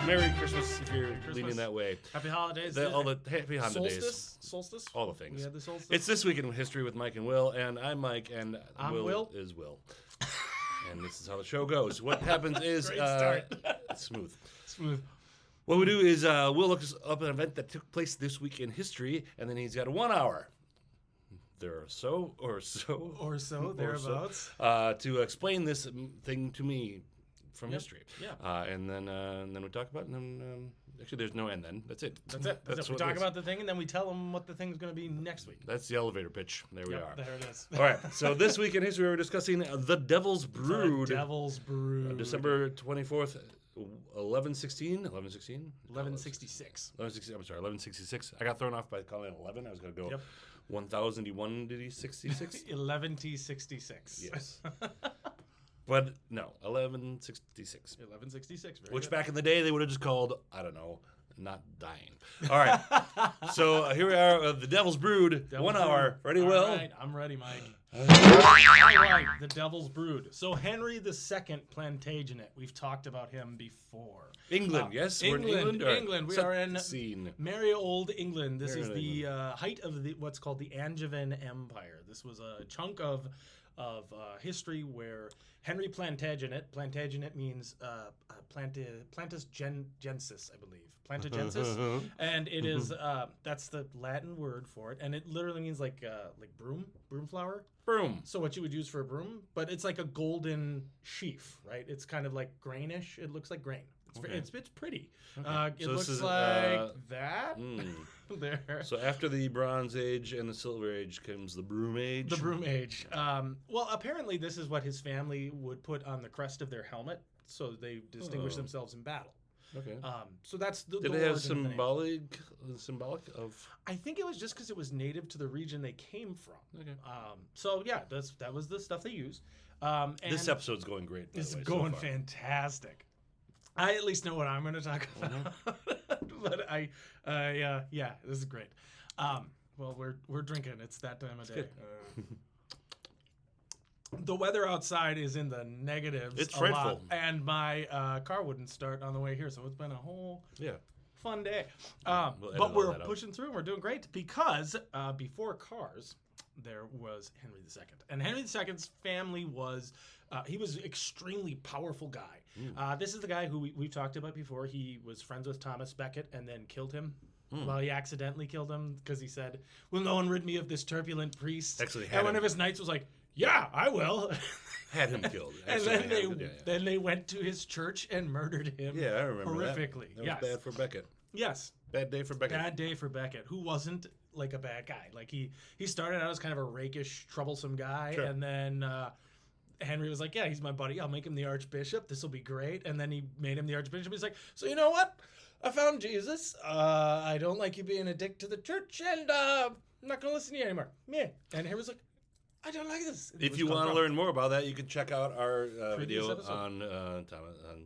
Merry Christmas if you're leaning that way. Happy holidays. All the happy holidays. Solstice. All the things. We had the solstice. It's This Week in History with Mike and Will, and I'm Mike, and I'm Will Will. is Will. And this is how the show goes. What happens is Great start. smooth. Smooth. What we do is Will looks up an event that took place this week in history, and then he's got 1 hour. Thereabouts. To explain this thing to me from history. Yeah. And then we talk about it, and then actually there's no end then. That's it. That's it. We talk about the thing, and then we tell them what the thing's going to be next week. That's the elevator pitch. There we are. There it is. All right. So this week in history, we're discussing The Devil's Brood. The Devil's Brood. December 24th, 1116. 1166. 1166. I got thrown off by calling it 11. I was going to go 1001. Did he 66? 1166. Yes. But no, 1166. 1166. Which back in the day they would have just called, I don't know, not dying. All right. So here we are, The Devil's Brood. 1 hour. Ready, Will? All right, I'm ready, Mike. All right, The Devil's Brood. So Henry II Plantagenet. We've talked about him before. England, yes? England, we're in England. England. We are in scene. merry old England. This Merry is old the height of what's called the Angevin Empire. This was a chunk of history where Henry Plantagenet means plantus gensis, I believe. Plantagensis. And it is, that's the Latin word for it. And it literally means like broom flower. Broom. So what you would use for a broom, but it's like a golden sheaf, right? It's kind of like grainish. It looks like grain. It's pretty. Okay. It So this looks is, like that. There. So after the Bronze Age and the Silver Age comes the Broom Age. The Broom Age. Well, apparently this is what his family would put on the crest of their helmet, so they distinguish themselves in battle. Okay. So that's the. Did the it have origin of the name. symbolic of? I think it was just because it was native to the region they came from. Okay. So yeah, that was the stuff they used. And This episode's going great. By It's the way, going so far. fantastic. I at least know what I'm going to talk about, but yeah, this is great. Well, we're drinking. It's that time of day. The weather outside is in the negatives. It's a frightful. lot, and my car wouldn't start on the way here, so it's been a whole fun day. We'll edit But all we're that out. pushing through, and we're doing great because before cars, there was Henry II, and Henry II's family was. He was an extremely powerful guy. This is the guy who we've talked about before. He was friends with Thomas Becket and then killed him. Well, he accidentally killed him because he said, "Will no one rid me of this turbulent priest?" Actually, and one of his knights was like, "Yeah, I will." Had him killed. And Actually, then they went to his church and murdered him. Yeah, I remember horrifically. That was bad for Becket. Yes. Bad day for Becket. Bad day for Becket, who wasn't like a bad guy. Like he started out as kind of a rakish, troublesome guy, Sure. and then Henry was like, "Yeah, he's my buddy. I'll make him the archbishop. This will be great." And then he made him the archbishop. He's like, "So you know what? I found Jesus. I don't like you being a dick to the church, and I'm not gonna listen to you anymore." Yeah. And Henry was like, "I don't like this." If you want to learn more about that, you can check out our video episode. on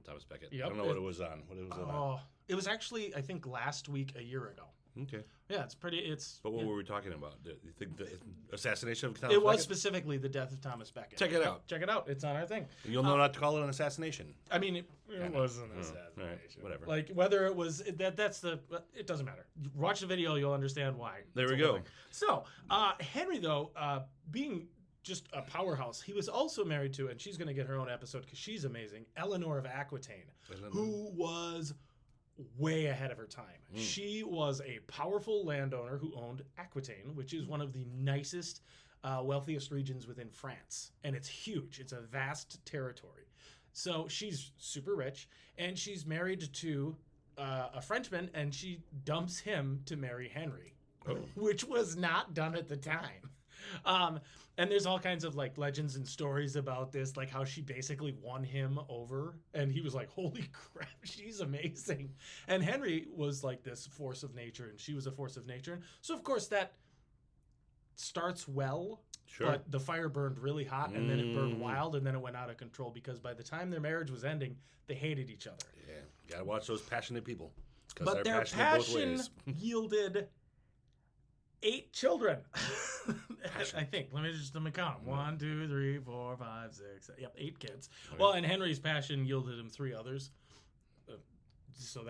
Thomas Becket. Yep. I don't know what it was on. What it was on. It was actually, I think, last week, a year ago. Okay. Yeah, it's pretty. It's. But what yeah. were we talking about? Do you think the assassination of Thomas It was Becket? specifically the death of Thomas Becket. Check it out. Check it out. It's on our thing. You'll know not to call it an assassination. I mean, it wasn't an All assassination. right, whatever. Like whether it was that's the. It doesn't matter. Watch the video, you'll understand why. There we It's a whole go. thing. So Henry, though, being just a powerhouse, he was also married to, and she's going to get her own episode because she's amazing, Eleanor of Aquitaine, who was way ahead of her time. She was a powerful landowner who owned Aquitaine, which is one of the nicest, wealthiest regions within France. And it's huge. It's a vast territory. So she's super rich, and she's married to a Frenchman, and she dumps him to marry Henry, which was not done at the time. And there's all kinds of like legends and stories about this, like how she basically won him over, and he was like, "Holy crap, she's amazing." And Henry was like this force of nature, and she was a force of nature. So of course that starts well, Sure. but the fire burned really hot, and then it burned wild, and then it went out of control because by the time their marriage was ending, they hated each other. Yeah, gotta watch those passionate people. 'Cause But they're their passionate both passion ways. yielded 8 children. I think. Let me count them. 1, 2, 3, 4, 5, 6. Yep, 8 kids. Right. Well, and Henry's passion yielded him 3 others. So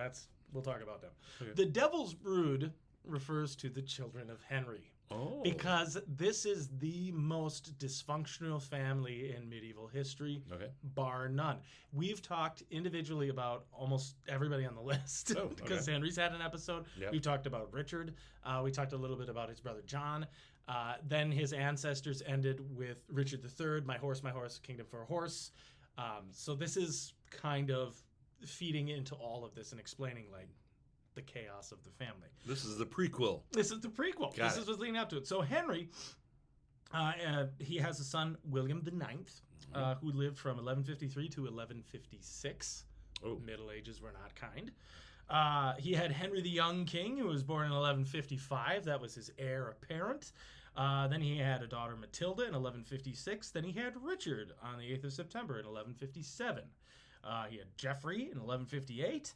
we'll talk about them. Okay. The Devil's Brood refers to the children of Henry. Oh. Because this is the most dysfunctional family in medieval history, Okay. bar none. We've talked individually about almost everybody on the list Oh, because okay. Henry's had an episode. Yep. We've talked about Richard. We talked a little bit about his brother John. Then his ancestors ended with Richard III, My Horse, Kingdom for a Horse. So this is kind of feeding into all of this and explaining like the chaos of the family. This is the prequel. This is the prequel. This is what's leading up to it. So Henry, he has a son, William IX, who lived from 1153 to 1156. Oh. Middle Ages were not kind. He had Henry the Young King, who was born in 1155. That was his heir apparent. Then he had a daughter, Matilda, in 1156. Then he had Richard on the 8th of September in 1157. He had Geoffrey in 1158.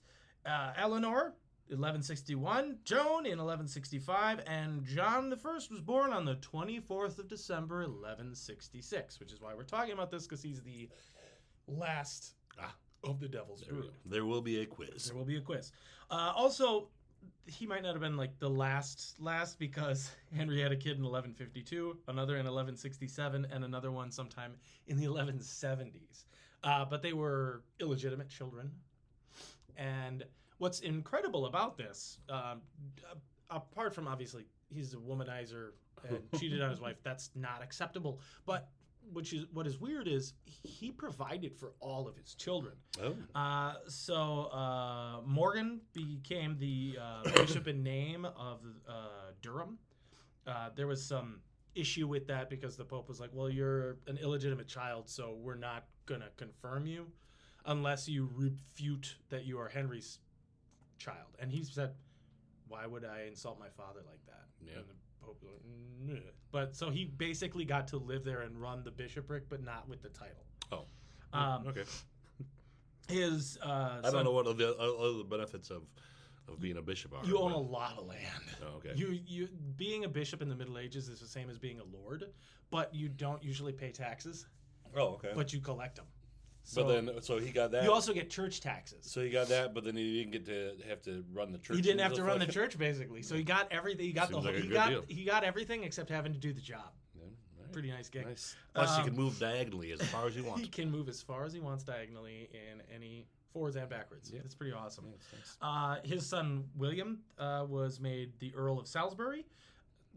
Eleanor, 1161, Joan in 1165, and John I was born on the 24th of December, 1166, which is why we're talking about this, because he's the last of the Devil's Brood. There will be a quiz. There will be a quiz. Also, he might not have been like the last because Henry had a kid in 1152, another in 1167, and another one sometime in the 1170s. But they were illegitimate children. And what's incredible about this, apart from obviously he's a womanizer and cheated on his wife, that's not acceptable. But what is weird is he provided for all of his children. Oh. So Morgan became the bishop in name of Durham. There was some issue with that because the Pope was like, well, you're an illegitimate child, so we're not going to confirm you unless you refute that you are Henry's child. And he said, why would I insult my father like that? Yeah. And the Pope was like, "Meh." But so he basically got to live there and run the bishopric, but not with the title. Oh. Okay. His I don't know what other benefits of being a bishop are. You own a lot of land. Oh, okay. You being a bishop in the Middle Ages is the same as being a lord, but you don't usually pay taxes. Oh, okay. But you collect them. So he got that. You also get church taxes. So he got that, but then he didn't get to have to run the church. He didn't have to run the church basically. So he got everything. He got Seems the whole. like a He good got deal. he got everything except having to do the job. Yeah, right. Pretty nice gig. Nice. Plus, he can move diagonally as far as he wants. He can move as far as he wants diagonally in any forwards and backwards. Yeah. It's pretty awesome. Yeah, it's nice. His son William was made the Earl of Salisbury,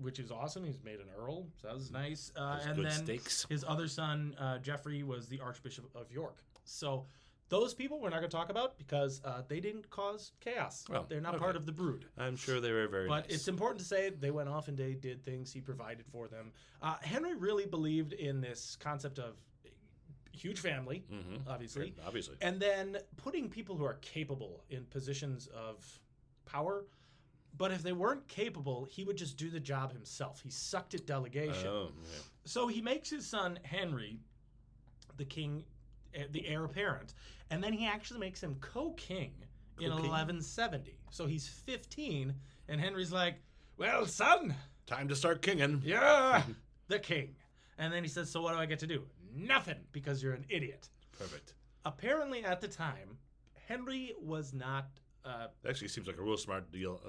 which is awesome. He's made an earl, so that was nice. Those And good then steaks. his other son Geoffrey was the Archbishop of York. So those people we're not going to talk about because they didn't cause chaos. Well, they're not okay. part of the brood. I'm sure they were very But nice. it's important to say they went off and they did things. He provided for them. Henry really believed in this concept of huge family, obviously. Sure, obviously. And then putting people who are capable in positions of power. But if they weren't capable, he would just do the job himself. He sucked at delegation. Oh, yeah. So he makes his son Henry the king, the heir apparent. And then he actually makes him co-king in Co-king? 1170. So he's 15, and Henry's like, well, son, Time to start kinging. you're the king. And then he says, so what do I get to do? Nothing, because you're an idiot. Perfect. Apparently, at the time, Henry was not. Actually, seems like a real smart deal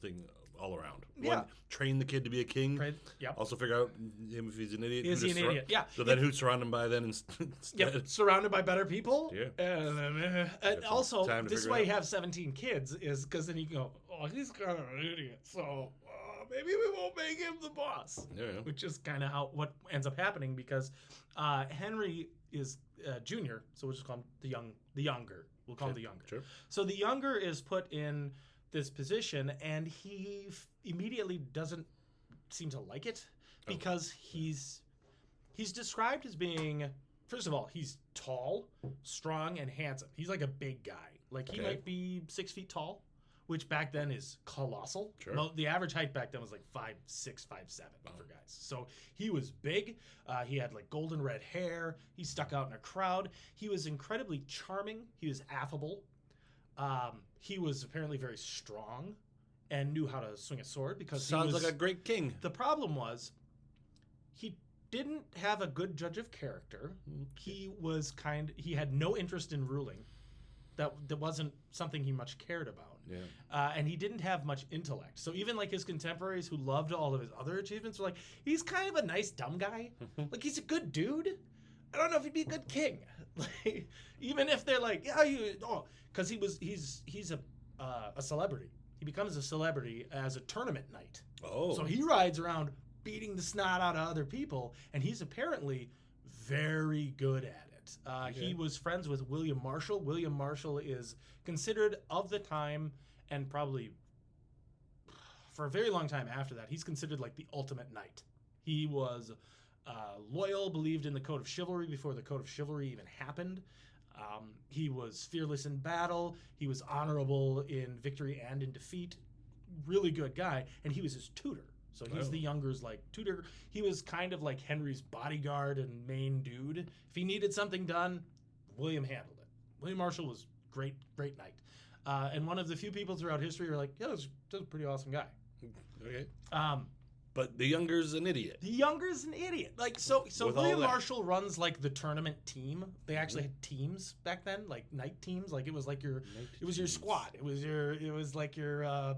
thing all around. Yeah. One, train the kid to be a king. Yep. Also figure out him if he's an idiot. Is who he to an idiot? Yeah. So then who'd surround him by then instead? Yep. Surrounded by better people. Yeah. And some also, time to this is figure why it you have 17 kids, is because then you can go, oh, he's kind of an idiot. So maybe we won't make him the boss. Yeah. Which is kind of what ends up happening because Henry is junior, so we'll just call him the younger. We'll call him the younger. Sure. So the younger is put in this position, and he immediately doesn't seem to like it because he's described as being, first of all, he's tall, strong, and handsome. He's like a big guy. Like he Okay. might be 6 feet tall, which back then is colossal. Sure. The average height back then was like 5'6", 5'7" for guys. So he was big. He had like golden red hair. He stuck out in a crowd. He was incredibly charming. He was affable. He was apparently very strong and knew how to swing a sword because Sounds like a great king. The problem was he didn't have a good judge of character. He had no interest in ruling. That wasn't something he much cared about. Yeah. And he didn't have much intellect. So even like his contemporaries who loved all of his other achievements were like, he's kind of a nice dumb guy. Like, he's a good dude. I don't know if he'd be a good king. Like, even if they're like, yeah, because he's a celebrity. He becomes a celebrity as a tournament knight. Oh. So he rides around beating the snot out of other people, and he's apparently very good at it. He was friends with William Marshall. William Marshall is considered, of the time, and probably for a very long time after that, he's considered like the ultimate knight. He was loyal, believed in the code of chivalry before the code of chivalry even happened. He was fearless in battle. He was honorable in victory and in defeat. Really good guy. And he was his tutor. So he's the younger's like tutor. He was kind of like Henry's bodyguard and main dude. If he needed something done, William handled it. William Marshall was great knight. And one of the few people throughout history who are like, yeah, that's a pretty awesome guy. Okay. But the younger's an idiot. The younger's an idiot. Like so William Marshall runs like the tournament team. They actually had teams back then, like night teams. Like it was like your squad. It was like your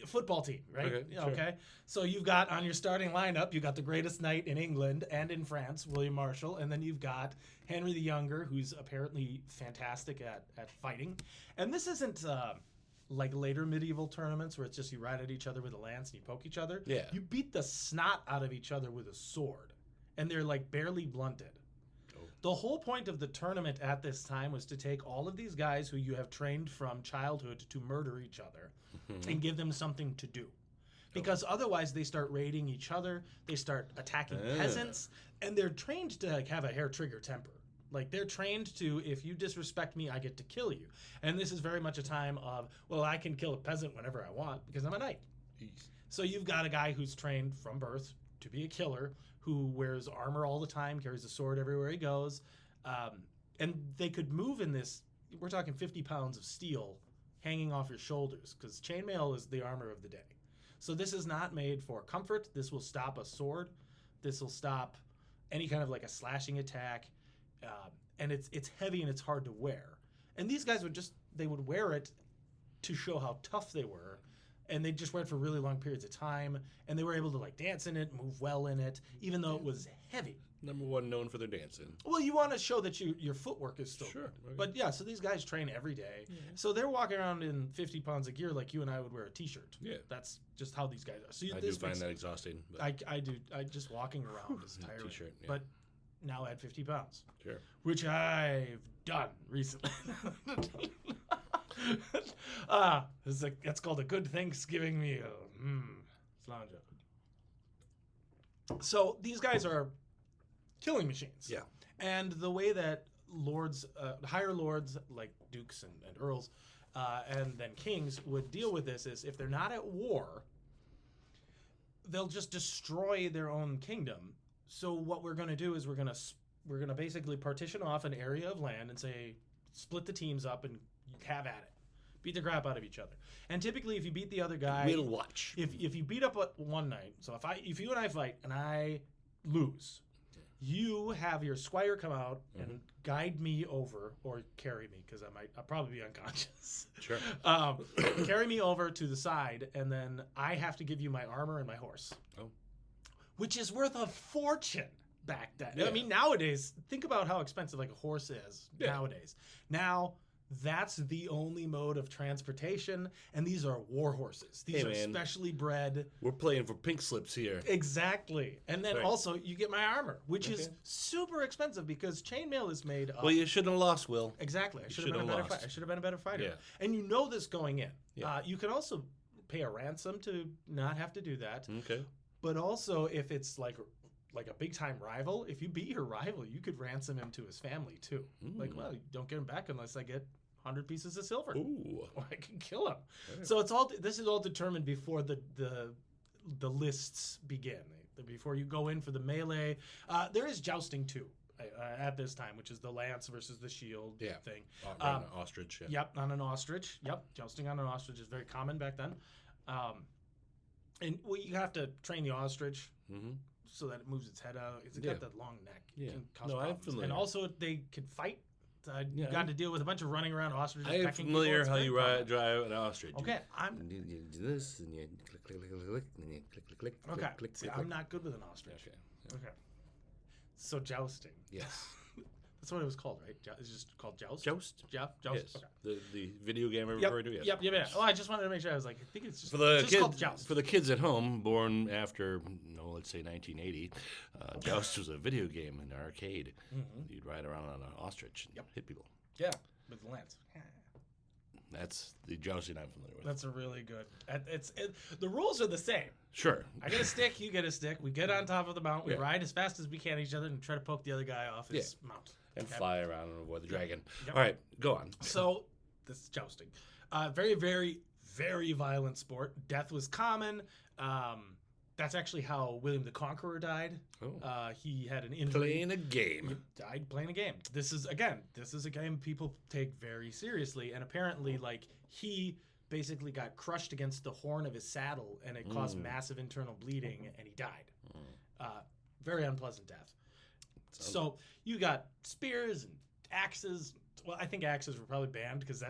football team, right? Okay, Yeah, sure. okay. So you've got on your starting lineup, you got the greatest knight in England and in France, William Marshall, and then you've got Henry the Younger, who's apparently fantastic at fighting. And this isn't like later medieval tournaments where it's just you ride at each other with a lance and you poke each other. Yeah. You beat the snot out of each other with a sword, and they're like barely blunted. Oh. The whole point of the tournament at this time was to take all of these guys who you have trained from childhood to murder each other and give them something to do. Because otherwise they start raiding each other, they start attacking peasants, and they're trained to like, have a hair trigger temper. Like, they're trained to, if you disrespect me, I get to kill you. And this is very much a time of, well, I can kill a peasant whenever I want because I'm a knight. Jeez. So you've got a guy who's trained from birth to be a killer, who wears armor all the time, carries a sword everywhere he goes. And they could move in this, we're talking 50 pounds of steel hanging off your shoulders, because chainmail is the armor of the day. So this is not made for comfort. This will stop a sword. This will stop any kind of like a slashing attack. And it's heavy and it's hard to wear. And these guys would wear it to show how tough they were. And they just wear it for really long periods of time. And they were able to like dance in it, move well in it, even though it was heavy. Number one known for their dancing. Well, you want to show that your footwork is still Sure. good. Okay. But yeah, so these guys train every day. Yeah. So they're walking around in 50 pounds of gear like you and I would wear a t-shirt. Yeah. That's just how these guys are. So I do find that exhausting. But I do. I just walking around is tiring. T-shirt, yeah. But now at 50 pounds. Sure. Which I've done recently. That's called a good Thanksgiving meal. Cilantro. So these guys are killing machines. Yeah. And the way that lords, higher lords like dukes and earls, and then kings would deal with this is if they're not at war, they'll just destroy their own kingdom. So what we're going to do is we're going to basically partition off an area of land and say, split the teams up and have at it. Beat the crap out of each other. And typically, if you beat the other guy, we'll watch. If you beat up one night, so if you and I fight and I lose, you have your squire come out and guide me over, or carry me, because I'll probably be unconscious. Sure. Carry me over to the side, and then I have to give you my armor and my horse. Oh. Which is worth a fortune back then. Yeah. I mean, nowadays, think about how expensive like a horse is nowadays. Now, that's the only mode of transportation, and these are war horses. These are specially bred. We're playing for pink slips here. Exactly. And then also, you get my armor, which is super expensive because chainmail is made of... Well, you shouldn't have lost, Will. Exactly. I should have been a better fighter. Yeah. And you know this going in. Yeah. You can also pay a ransom to not have to do that. Okay. But also, if it's like a big-time rival, if you beat your rival, you could ransom him to his family, too. Like, well, you don't get him back unless I get 100 pieces of silver. Ooh. Or I can kill him. Right. So this is all determined before the lists begin. Before you go in for the melee. There is jousting, too, at this time, which is the lance versus the shield thing. On an ostrich. Yeah. Yep, on an ostrich. Yep, jousting on an ostrich is very common back then. And you have to train the ostrich so that it moves its head out. It's got that long neck. Yeah. It can cause I'm problems. familiar. And also, they can fight You got to deal with a bunch of running around ostriches. I am pecking familiar people. how It's you very drive an ostrich. Okay, You do this, and you click, click, click, click, click, and you click, click, click, okay. click, click, See, click, I'm click. not good with an ostrich. Okay. Okay. So jousting. Yes. That's what it was called, right? It's just called joust. Joust. Joust. Yes. Okay. The video game I'm Yep. referring to. Yes. Yep. Oh, I just wanted to make sure. I was like, I think it's just, For the it's just called kids, joust. for the kids at home, born after, let's say 1980, Joust was a video game in an arcade. Mm-hmm. You'd ride around on an ostrich and hit people. Yeah, with the lance. That's the jousting I'm familiar with. That's a really good. The rules are the same. Sure. I get a stick, you get a stick. We get on top of the mount. We Yeah. ride as fast as we can at each other and try to poke the other guy off his mount. And Okay. fly around and avoid the dragon. Yep. All right, go on. So this is jousting. Very, very, very violent sport. Death was common. That's actually how William the Conqueror died. Oh. He had an injury. Playing a game. He died playing a game. This is a game people take very seriously, and apparently, like, he basically got crushed against the horn of his saddle, and it caused massive internal bleeding, and he died. Very unpleasant death. So you got spears and axes. Well, I think axes were probably banned because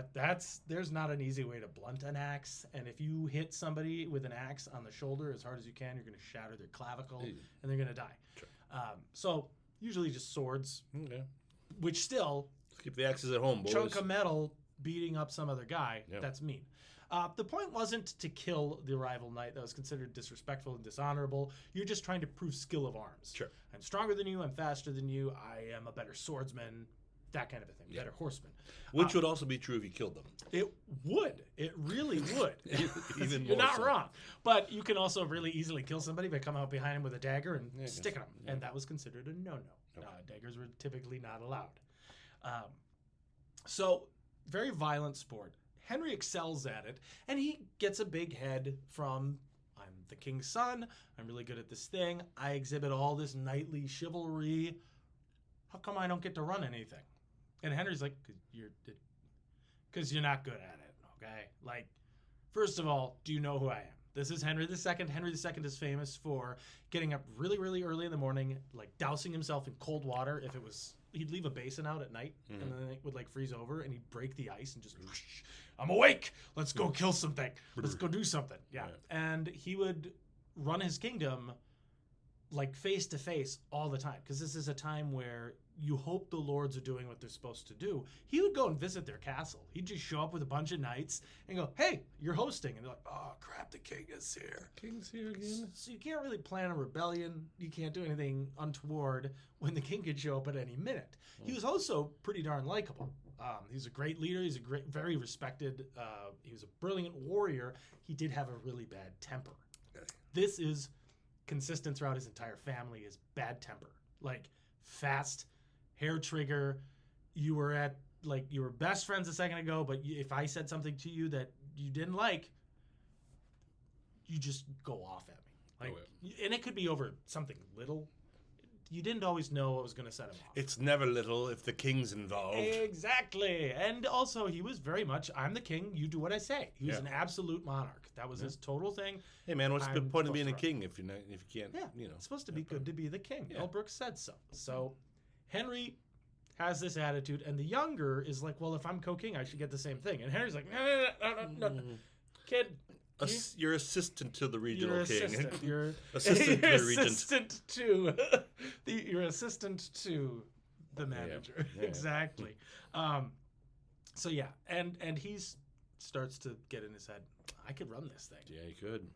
there's not an easy way to blunt an axe, and if you hit somebody with an axe on the shoulder as hard as you can, you're going to shatter their clavicle, and they're going to die. Sure. So usually just swords, Okay. which still Let's keep the axes at home, boys. chunk of metal beating up some other guy. Yeah. That's mean. The point wasn't to kill the rival knight. That was considered disrespectful and dishonorable. You're just trying to prove skill of arms. Sure. I'm stronger than you. I'm faster than you. I am a better swordsman. That kind of a thing. Yeah. Better horseman. Which would also be true if you killed them. It would. It really would. Even You're more not so. wrong. But you can also really easily kill somebody by coming out behind him with a dagger and Yeah, I sticking guess. them. And that was considered a no-no. Okay. Daggers were typically not allowed. So, very violent sport. Henry excels at it, and he gets a big head from, I'm the king's son, I'm really good at this thing, I exhibit all this knightly chivalry. How come I don't get to run anything? And Henry's like, because you're not good at it, okay? Like, first of all, do you know who I am? This is Henry II. Henry II is famous for getting up really, really early in the morning, like dousing himself in cold water. If it was, he'd leave a basin out at night, and then it would like freeze over, and he'd break the ice and just, I'm awake. Let's go kill something. Let's go do something. Yeah. And he would run his kingdom like face to face all the time, because this is a time where you hope the lords are doing what they're supposed to do. He would go and visit their castle. He'd just show up with a bunch of knights and go, hey, you're hosting. And they're like, oh, crap, the king is here. King's here again. So you can't really plan a rebellion. You can't do anything untoward when the king could show up at any minute. He was also pretty darn likable. He's a great leader. He's a great, very respected. He was a brilliant warrior. He did have a really bad temper. Okay. This is consistent throughout his entire family, is bad temper. Like, fast, hair trigger. You were best friends a second ago, but if I said something to you that you didn't like, you just go off at me. Like, and it could be over something little. You didn't always know what was going to set him off. It's never little if the king's involved. Exactly. And also, he was very much, I'm the king, you do what I say. He was an absolute monarch. That was his total thing. Hey man, what's the I'm point of being a supposed to king if you can't? Yeah, You know, it's supposed to be good to be the king. Yeah. Mel Brooks said so. So Henry has this attitude, and the younger is like, well, if I'm co-king, I should get the same thing. And Henry's like, no. Kid, You're assistant to the regional you're king. assistant. You're Assistant to you're the regent. assistant to you're assistant to the manager. Yeah. Exactly. So yeah, and he's starts to get in his head, I could run this thing. Yeah, you could.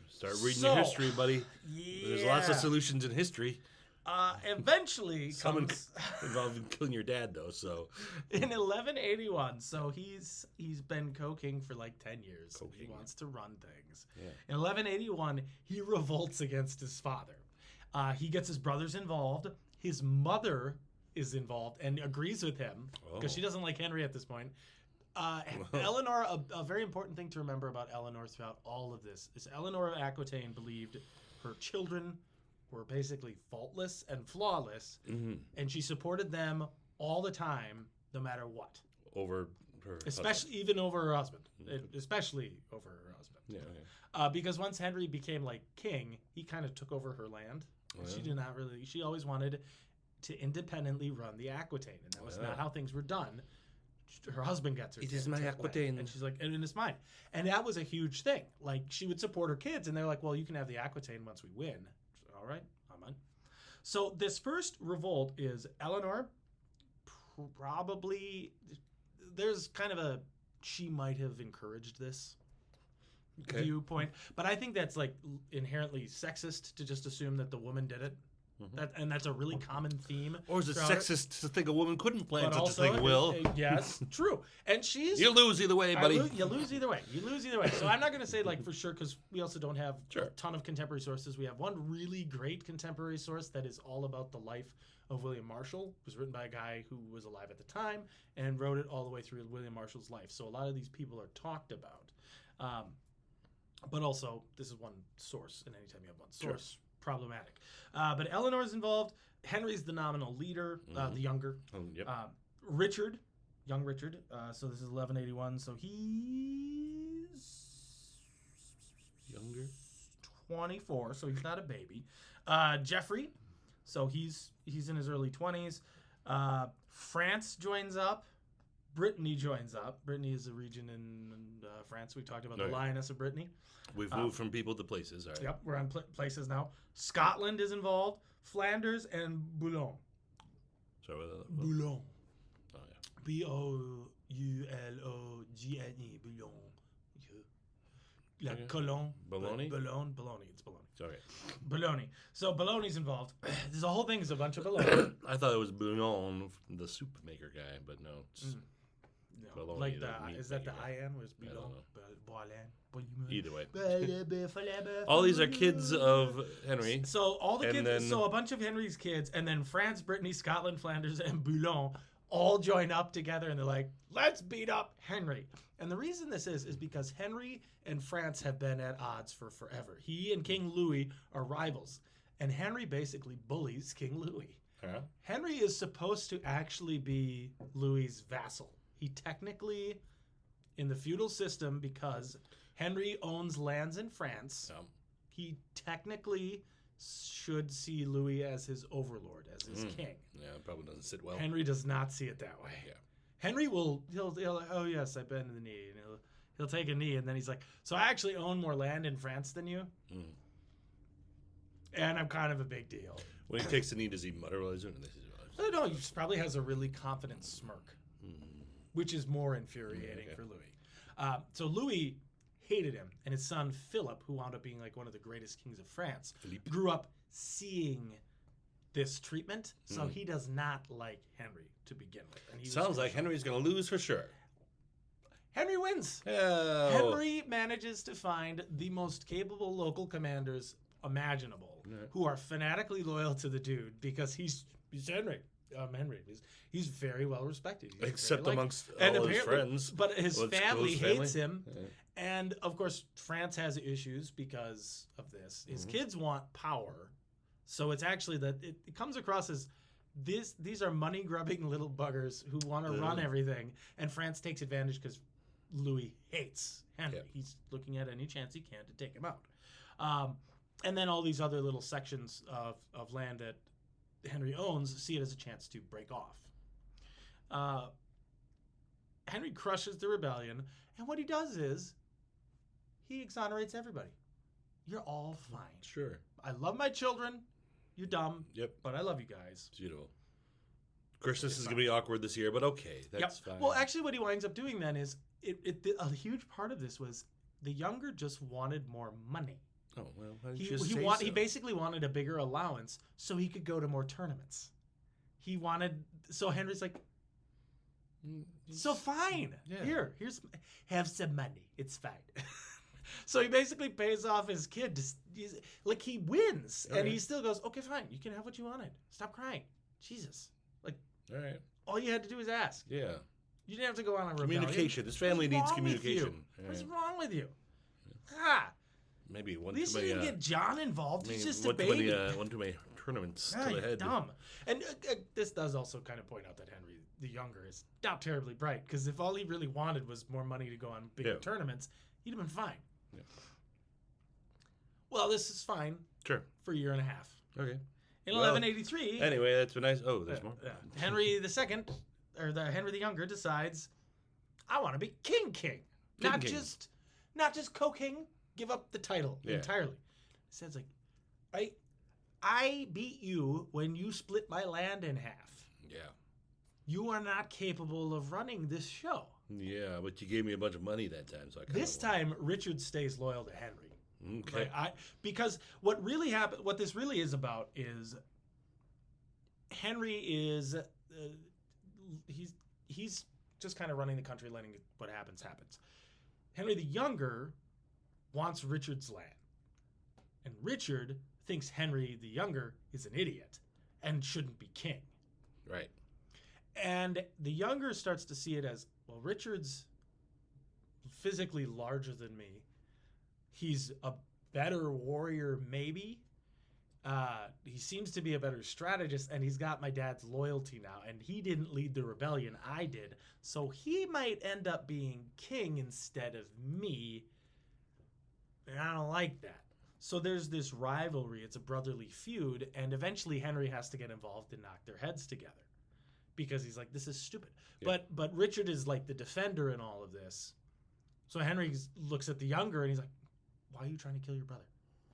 Start reading your history, buddy. Yeah. There's lots of solutions in history. Eventually Some comes involving killing your dad, though. So in 1181. So he's been co-king for like 10 years. Co-king. He wants to run things. Yeah. In 1181, he revolts against his father. He gets his brothers involved. His mother is involved and agrees with him because she doesn't like Henry at this point. Eleanor, a very important thing to remember about Eleanor throughout all of this is Eleanor of Aquitaine believed her children were basically faultless and flawless, and she supported them all the time, no matter what. over her Especially even over her husband. Especially over her husband. husband. Yeah. Okay. Because once Henry became like king, he kind of took over her land. Oh, yeah? She did not really. She always wanted to independently run the Aquitaine, and that was not Yeah. how things were done. Her husband gets her. It is my Aquitaine. and she's like, and it's mine. And that was a huge thing. Like, she would support her kids, and they're like, well, you can have the Aquitaine once we win. All right, I'm on. So this first revolt is Eleanor. Probably, there's kind of a she might have encouraged this Okay. viewpoint, but I think that's like inherently sexist to just assume that the woman did it. And that's a really common theme. Or is it throughout sexist to think a woman couldn't plan But such also, a thing, Will? yes, true. And she's You lose either way, buddy. you lose either way. You lose either way. So I'm not going to say like for sure because we also don't have Sure. a ton of contemporary sources. We have one really great contemporary source that is all about the life of William Marshall. It was written by a guy who was alive at the time and wrote it all the way through William Marshall's life. So a lot of these people are talked about. But also, this is one source, and anytime you have one source, problematic. But Eleanor's involved. Henry's the nominal leader, the younger. Yep. Richard, young Richard. So this is 1181. So he's Younger. 24. So he's not a baby. Geoffrey. So he's in his early 20s. France joins up. Brittany joins up. Brittany is a region in France. We talked about the Right. Lioness of Brittany. We've moved from people to places. All right. Yep, we're on places now. Scotland is involved. Flanders and Boulogne. So, Boulogne. oh, yeah. Boulogne. Boulogne. La Okay. Cologne. Bologna? Bologna. It's Bologna. Sorry. Bologna. So Bologna's involved. There's a whole thing is a bunch of Bologna. I thought it was Bouillon, the soup maker guy, but no. It's No, Bologna, like the meat is that the making guy. IN? Where's I don't Boulogne? know. Boulogne. Either way. Either All these are kids of Henry. So all the And kids, then- so a bunch of Henry's kids, and then France, Brittany, Scotland, Flanders, and Boulogne all join up together, and they're like, "Let's beat up Henry." And the reason this is because Henry and France have been at odds for forever. He and King Louis are rivals, and Henry basically bullies King Louis. Huh? Henry is supposed to actually be Louis's vassal. He technically, in the feudal system, because Henry owns lands in France, No. he technically should see Louis as his overlord, as his king. Yeah, it probably doesn't sit well. Henry does not see it that way. Yeah. Henry he'll oh yes, I bend the knee, and he'll take a knee, and then he's like, so I actually own more land in France than you, and I'm kind of a big deal. When he takes the knee, does he mutter while he's doing it? No, he just probably has a really confident smirk, which is more infuriating okay. for Louis. So Louis hated him, and his son Philip, who wound up being like one of the greatest kings of France, Philippe. grew up seeing this treatment. So he does not like Henry to begin with. And he was Sounds like crucial. Henry's going to lose for sure. Henry wins. Oh. Henry manages to find the most capable local commanders imaginable, who are fanatically loyal to the dude because he's Henry. Henry. He's very well respected. He's Except very amongst and all his apparently- friends. But his Well, it's family close hates him. Yeah. And of course, France has issues because of this. His kids want power. So it's actually that it comes across as these are money grubbing little buggers who want to run everything. And France takes advantage because Louis hates Henry. Yeah. He's looking at any chance he can to take him out. And then all these other little sections of land that Henry owns see it as a chance to break off. Henry crushes the rebellion, and what he does is he exonerates everybody. You're all fine. Sure. I love my children. You're dumb, Yep. but I love you guys. It's beautiful. Christmas is going to be awkward this year, but okay. That's fine. Well, actually, what he winds up doing then is a huge part of this was the younger just wanted more money. Oh, well, why didn't He you just say so? he basically wanted a bigger allowance so he could go to more tournaments. He wanted so Henry's like, so fine. Yeah. Here's have some money. It's fine. So he basically pays off his kid. Like he wins, and he still goes, okay, fine. You can have what you wanted. Stop crying. Jesus. Like All right. all you had to do was ask. Yeah. You didn't have to go on a rebellion. Communication. This family What's needs wrong with you? communication. All What's right. wrong with you? Ah, Maybe one at least too you many. didn't get John involved. He's just a one too baby. many. One too many tournaments Ah, to the you're head. dumb. And this does also kind of point out that Henry the Younger is not terribly bright, because if all he really wanted was more money to go on bigger tournaments, he'd have been fine. Yeah. Well, this is fine Sure. for a year and a half. Okay. In Well, 1183, Anyway, that's been nice. Oh, there's more. Henry II, or Henry the Younger, decides, I want to be king. Not King. just co-king. Give up the title Yeah. entirely. It says like, I beat you when you split my land in half. Yeah. You are not capable of running this show. Yeah, but you gave me a bunch of money that time, so I This time, Richard stays loyal to Henry. Okay. Like, because what really happened, what this really is about is Henry is he's just kind of running the country, letting what happens. Henry the Younger wants Richard's land, and Richard thinks Henry the Younger is an idiot and shouldn't be king. Right. And the Younger starts to see it as, well, Richard's physically larger than me. He's a better warrior, maybe. He seems to be a better strategist, and he's got my dad's loyalty now. And he didn't lead the rebellion, I did. So he might end up being king instead of me. And I don't like that. So there's this rivalry. It's a brotherly feud. And eventually Henry has to get involved and knock their heads together. Because he's like, this is stupid. Yeah. But Richard is like the defender in all of this. So Henry looks at the Younger and he's like, why are you trying to kill your brother?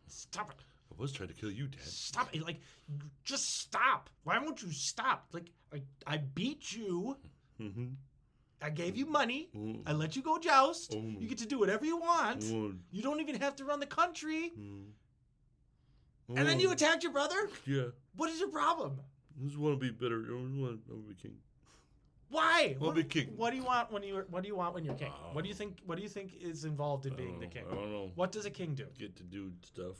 Stop it. I was trying to kill you, Dad. Stop it. Like, just stop. Why won't you stop? Like, I beat you. Mm-hmm. I gave you money. Mm. I let you go joust. Mm. You get to do whatever you want. Mm. You don't even have to run the country. Mm. And then you attacked your brother? Yeah. What is your problem? I just want to be better. I want to be king. Why? I'll be king. What do you want when you're king? What do you think is involved in being the king? I don't know. What does a king do? Get to do stuff.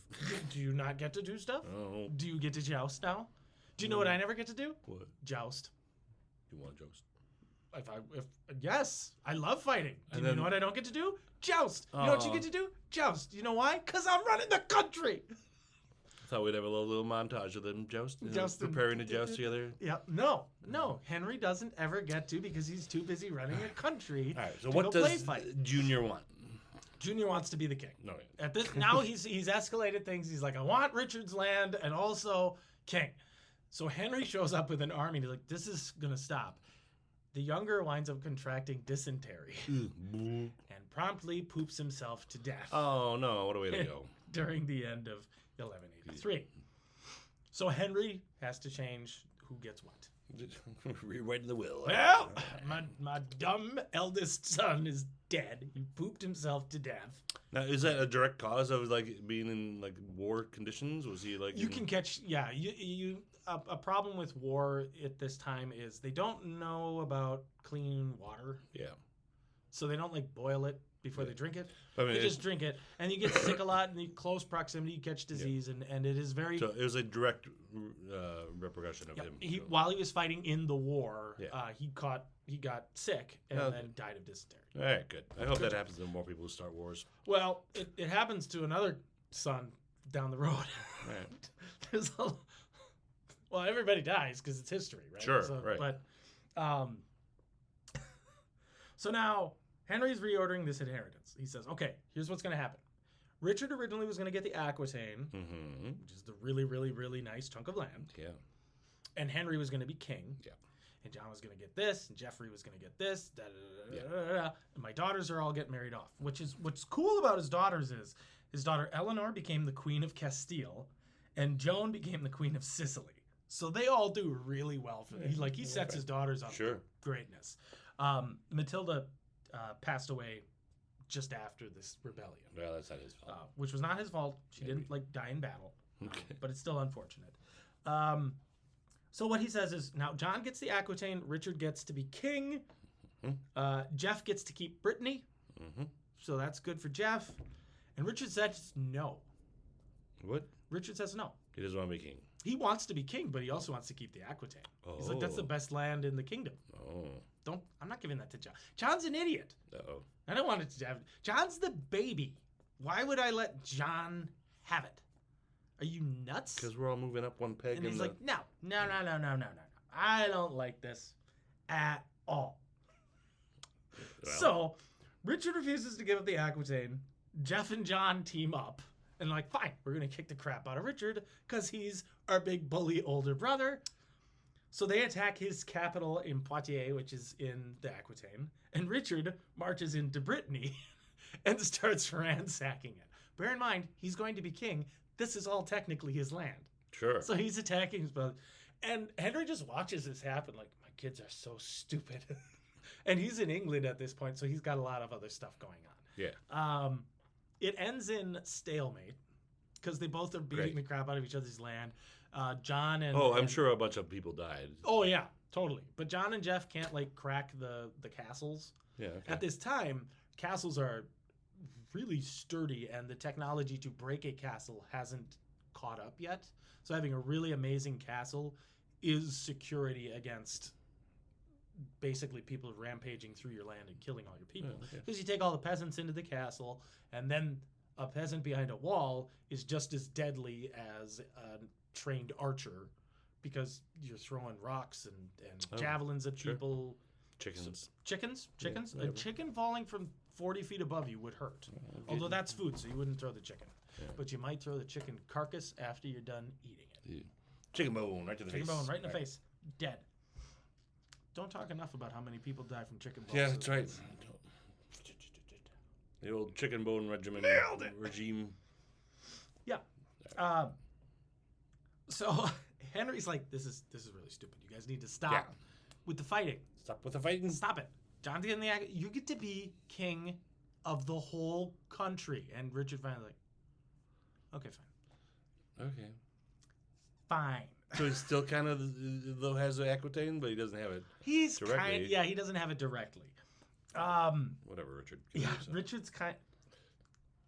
Do you not get to do stuff? I don't know. Do you get to joust now? Do you know what I never get to do? What? Joust. You want to joust? Yes, I love fighting. Do And you then- know what I don't get to do? Joust. You know what you get to do? Joust. You know why? Because I'm running the country. I thought we'd have a little montage of them jousting, Jousting. preparing to joust together. Yep. No. Henry doesn't ever get to because he's too busy running a country. All right. So to what go play does fight. Junior want? Junior wants to be the king. No. At this now he's escalated things. He's like, I want Richard's land and also king. So Henry shows up with an army. And he's like, this is gonna stop. The Younger winds up contracting dysentery and promptly poops himself to death Oh no! What a way to go. during the end of 1183. So Henry has to change who gets what. Rewriting the will. Well, my dumb eldest son is dead. He pooped himself to death. Now, is that a direct cause of like being in like war conditions? Was he like? You can catch, yeah. A problem with war at this time is they don't know about clean water, Yeah. so they don't like boil it before they drink it. I mean, They just drink it, and you get sick a lot. In close proximity, you catch disease, and it is very. so it was a direct repercussion of Yeah, him. he, so. while he was fighting in the war, Yeah. he got sick and Okay. then died of dysentery. All right, good. I hope Good that job. happens to more people who start wars. Well, it happens to another son down the road. Right. There's well, everybody dies because it's history, right? Sure, right. But so now Henry's reordering this inheritance. He says, "Okay, here's what's going to happen. Richard originally was going to get the Aquitaine, Mm-hmm. which is the really, really, really nice chunk of land, Yeah. and Henry was going to be king. Yeah. And John was going to get this, and Geoffrey was going to get this. Da, da, da, da, da, da, and my daughters are all getting married off. What's cool about his daughters is his daughter Eleanor became the Queen of Castile, and Joan became the Queen of Sicily. So they all do really well. He sets his daughters up Sure. for greatness. Matilda passed away just after this rebellion, Well, that's not his fault. which was not his fault. She Maybe. didn't die in battle, Okay. but it's still unfortunate. So what he says is, now John gets the Aquitaine, Richard gets to be king, Jeff gets to keep Brittany, Mm-hmm. so that's good for Jeff, and Richard says no. What? Richard says no. He doesn't want to be king. He wants to be king, but he also wants to keep the Aquitaine. He's like, that's the Oh. best land in the kingdom. Oh. I'm not giving that to John. John's an idiot. Uh-oh. I don't want it to have. John's the baby. Why would I let John have it? Are you nuts? Because we're all moving up one peg. And in he's the... like, no. I don't like this at all. Well. So, Richard refuses to give up the Aquitaine. Jeff and John team up. And like, fine, we're going to kick the crap out of Richard because he's our big bully older brother. So they attack his capital in Poitiers, which is in the Aquitaine. And Richard marches into Brittany and starts ransacking it. Bear in mind, he's going to be king. This is all technically his land. Sure. So he's attacking his brother. And Henry just watches this happen like, my kids are so stupid. And he's in England at this point, so he's got a lot of other stuff going on. Yeah. It ends in stalemate because they both are beating the crap out of each other's land. John and... I'm sure a bunch of people died. Oh, yeah, totally. But John and Jeff can't, like, crack the castles. Yeah. Okay. At this time, castles are really sturdy, and the technology to break a castle hasn't caught up yet. So having a really amazing castle is security against basically people rampaging through your land and killing all your people. Because you take all the peasants into the castle, and then a peasant behind a wall is just as deadly as a trained archer because you're throwing rocks and javelins at people. Chickens. Chickens? Yeah, A chicken falling from 40 feet above you would hurt. Although that's food, so you wouldn't throw the chicken. Yeah. But you might throw the chicken carcass after you're done eating it. Yeah. Chicken bone right to the face. Chicken bone right in the face. Dead. Don't talk enough about how many people die from chicken bones. Yeah, that's right. The old chicken bone regimen. Nailed it. Regime. Yeah. So Henry's like, this is really stupid. You guys need to stop with the fighting. Stop with the fighting. Stop it. John's getting the act. You get to be king of the whole country. And Richard finally like, okay, fine. Okay. Fine. So he still kind of though has the Aquitaine, but he doesn't have it. He's directly. he doesn't have it directly. Whatever, Richard. Richard's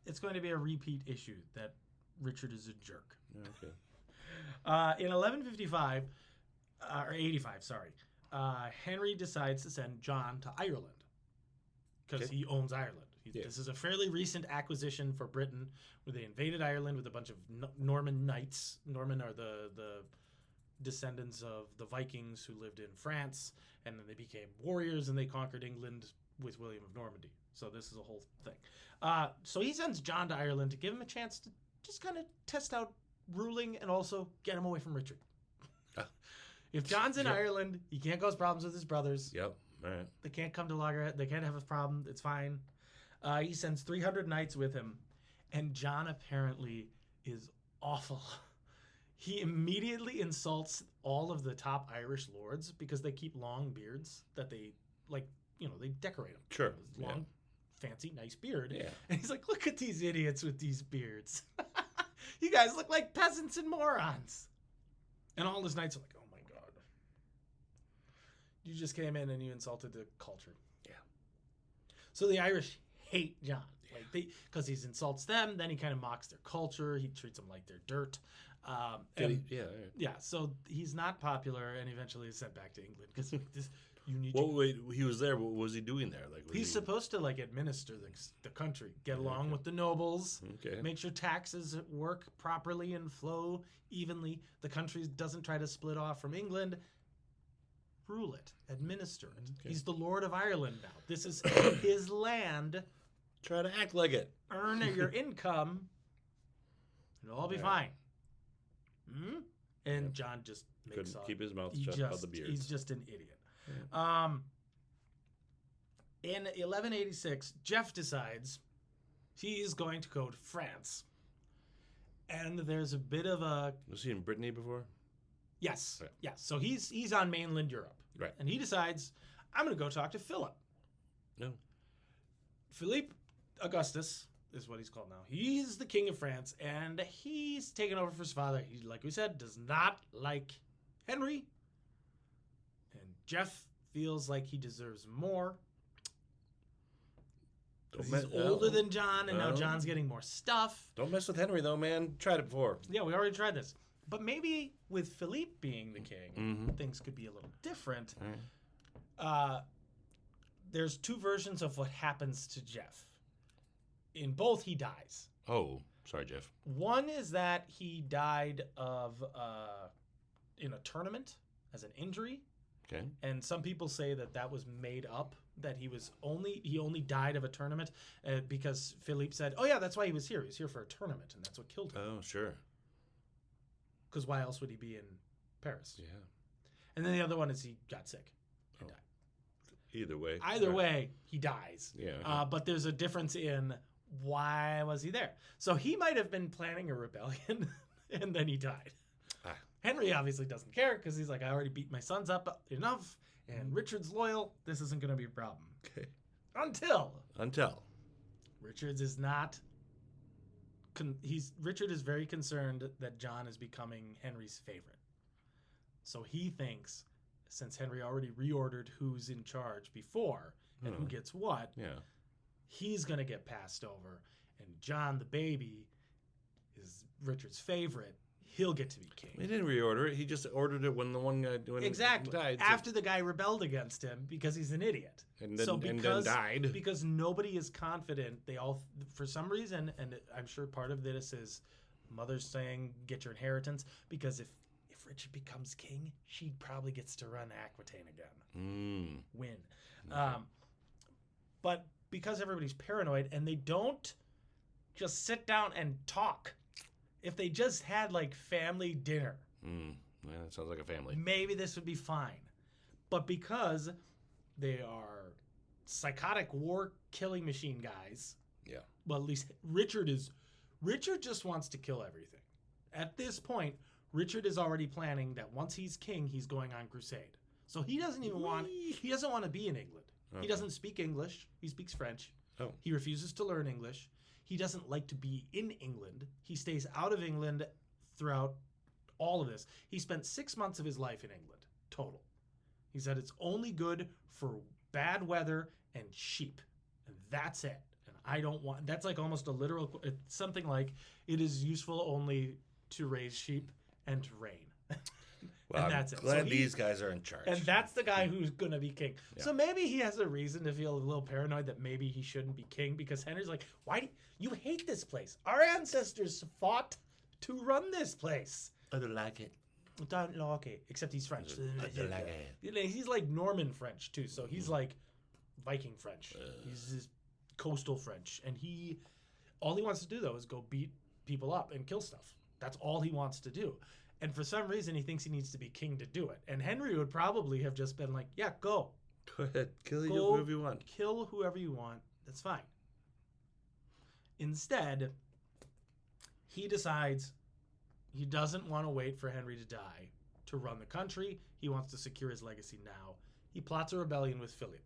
it's going to be a repeat issue that Richard is a jerk. Okay. In 1155, or 85, sorry, Henry decides to send John to Ireland because he owns Ireland. This is a fairly recent acquisition for Britain, where they invaded Ireland with a bunch of Norman knights. Norman are the descendants of the Vikings who lived in France, and then they became warriors and they conquered England with William of Normandy. So this is a whole thing. So he sends John to Ireland to give him a chance to just kind of test out ruling and also get him away from Richard. If John's in Ireland, he can't cause problems with his brothers. Yep. All right. They can't come to Loggerhead. They can't have a problem. It's fine. He sends 300 knights with him, and John apparently is awful. He immediately insults all of the top Irish lords because they keep long beards that they, they decorate them. Sure. Long, fancy, nice beard. Yeah. And he's like, look at these idiots with these beards. You guys look like peasants and morons. And all his knights are like, oh my God. You just came in and you insulted the culture. Yeah. So the Irish hate John. Because he insults them, then he kind of mocks their culture. He treats them like they're dirt. So he's not popular, and eventually is sent back to England because you need. Wait, he was there. What was he doing there? He's supposed to administer the country, get along with the nobles, make sure taxes work properly and flow evenly. The country doesn't try to split off from England. Rule it, administer it. Okay. He's the Lord of Ireland now. This is his land. Try to act like it. Earn your income. It'll all be fine. Hmm? And John just makes couldn't keep his mouth shut about the beards. He's just an idiot. Yeah. In 1186, Jeff decides he's going to go to France. And there's a bit of a... Was he in Brittany before? Yes. Right. Yes. So he's on mainland Europe. Right. And he decides, I'm going to go talk to Philip. No. Philippe Augustus is what he's called now. He's the king of France, and he's taken over for his father. He, like we said, does not like Henry. And Jeff feels like he deserves more. He's older than John, and now John's getting more stuff. Don't mess with Henry, though, man. Tried it before. Yeah, we already tried this. But maybe with Philippe being the king, things could be a little different. There's two versions of what happens to Jeff. In both, he dies. Oh, sorry, Jeff. One is that he died of in a tournament as an injury. Okay. And some people say that was made up. That he only died of a tournament because Philippe said, "Oh yeah, that's why he was here. He was here for a tournament, and that's what killed him." Oh, sure. Because why else would he be in Paris? Yeah. And then the other one is he got sick and Oh. died. Either way. Either Right. way, he dies. Yeah. Okay. But there's a difference in why was he there. So he might have been planning a rebellion, and then he died. Ah. Henry obviously doesn't care because he's like, I already beat my sons up enough, and Richard's loyal. This isn't going to be a problem. Okay. Until Until. is not. Richard is very concerned that John is becoming Henry's favorite. So he thinks, since Henry already reordered who's in charge before and who gets what, Yeah. he's going to get passed over. And John, the baby, is Richard's favorite. He'll get to be king. He didn't reorder it. He just ordered it when the one guy Exactly. died. After the guy rebelled against him because he's an idiot. And then died. Because nobody is confident. They all, for some reason, and I'm sure part of this is mother's saying, get your inheritance. Because if Richard becomes king, she probably gets to run Aquitaine again. Win. Okay. But because everybody's paranoid and they don't just sit down and talk. If they just had like family dinner, Yeah, that sounds like a family. maybe this would be fine. But because they are psychotic war killing machine guys, Yeah. well, at least Richard just wants to kill everything. At this point, Richard is already planning that once he's king, he's going on crusade. So he doesn't want to be in England. Okay. He doesn't speak English. He speaks French. Oh. He refuses to learn English. He doesn't like to be in England. He stays out of England throughout all of this. He spent 6 months of his life in England, total. He said it's only good for bad weather and sheep. And that's it. And I don't want, that's like almost a literal, it's something like, it is useful only to raise sheep and to rain. Well, and that's I'm it. glad So these guys are in charge. And that's the guy who's going to be king. Yeah. So maybe he has a reason to feel a little paranoid that maybe he shouldn't be king because Henry's like, why do you hate this place? Our ancestors fought to run this place. I don't like it. Don't like it. Except he's French. I don't like it. You know, he's like Norman French too. So he's like Viking French. He's this coastal French. And all he wants to do though is go beat people up and kill stuff. That's all he wants to do. And for some reason, he thinks he needs to be king to do it. And Henry would probably have just been like, yeah, go. Go ahead. Kill Go whoever you want. Kill whoever you want. That's fine. Instead, he decides he doesn't want to wait for Henry to die to run the country. He wants to secure his legacy now. He plots a rebellion with Philippe.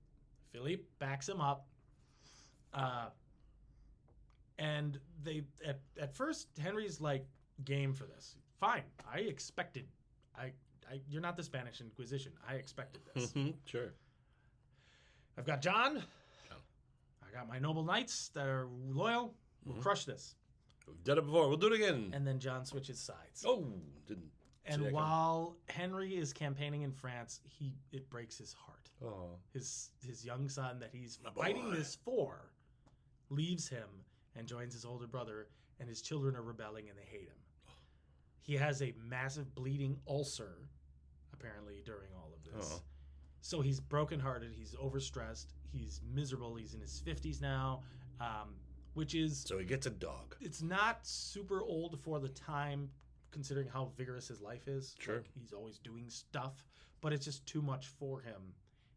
Philippe backs him up. And they at first, Henry's like, game for this. Fine. I expected. You're not the Spanish Inquisition. I expected this. Sure. I've got John. I got my noble knights that are loyal. We'll crush this. We've done it before. We'll do it again. And then John switches sides. Oh, didn't. And see that while Henry is campaigning in France, it breaks his heart. coming. Oh. His young son that he's My fighting boy. this for leaves him and joins his older brother, and his children are rebelling and they hate him. He has a massive bleeding ulcer, apparently, during all of this. Oh. So he's brokenhearted. He's overstressed. He's miserable. He's in his 50s now, which is... So he gets a dog. It's not super old for the time, considering how vigorous his life is. Sure. Like, he's always doing stuff, but it's just too much for him,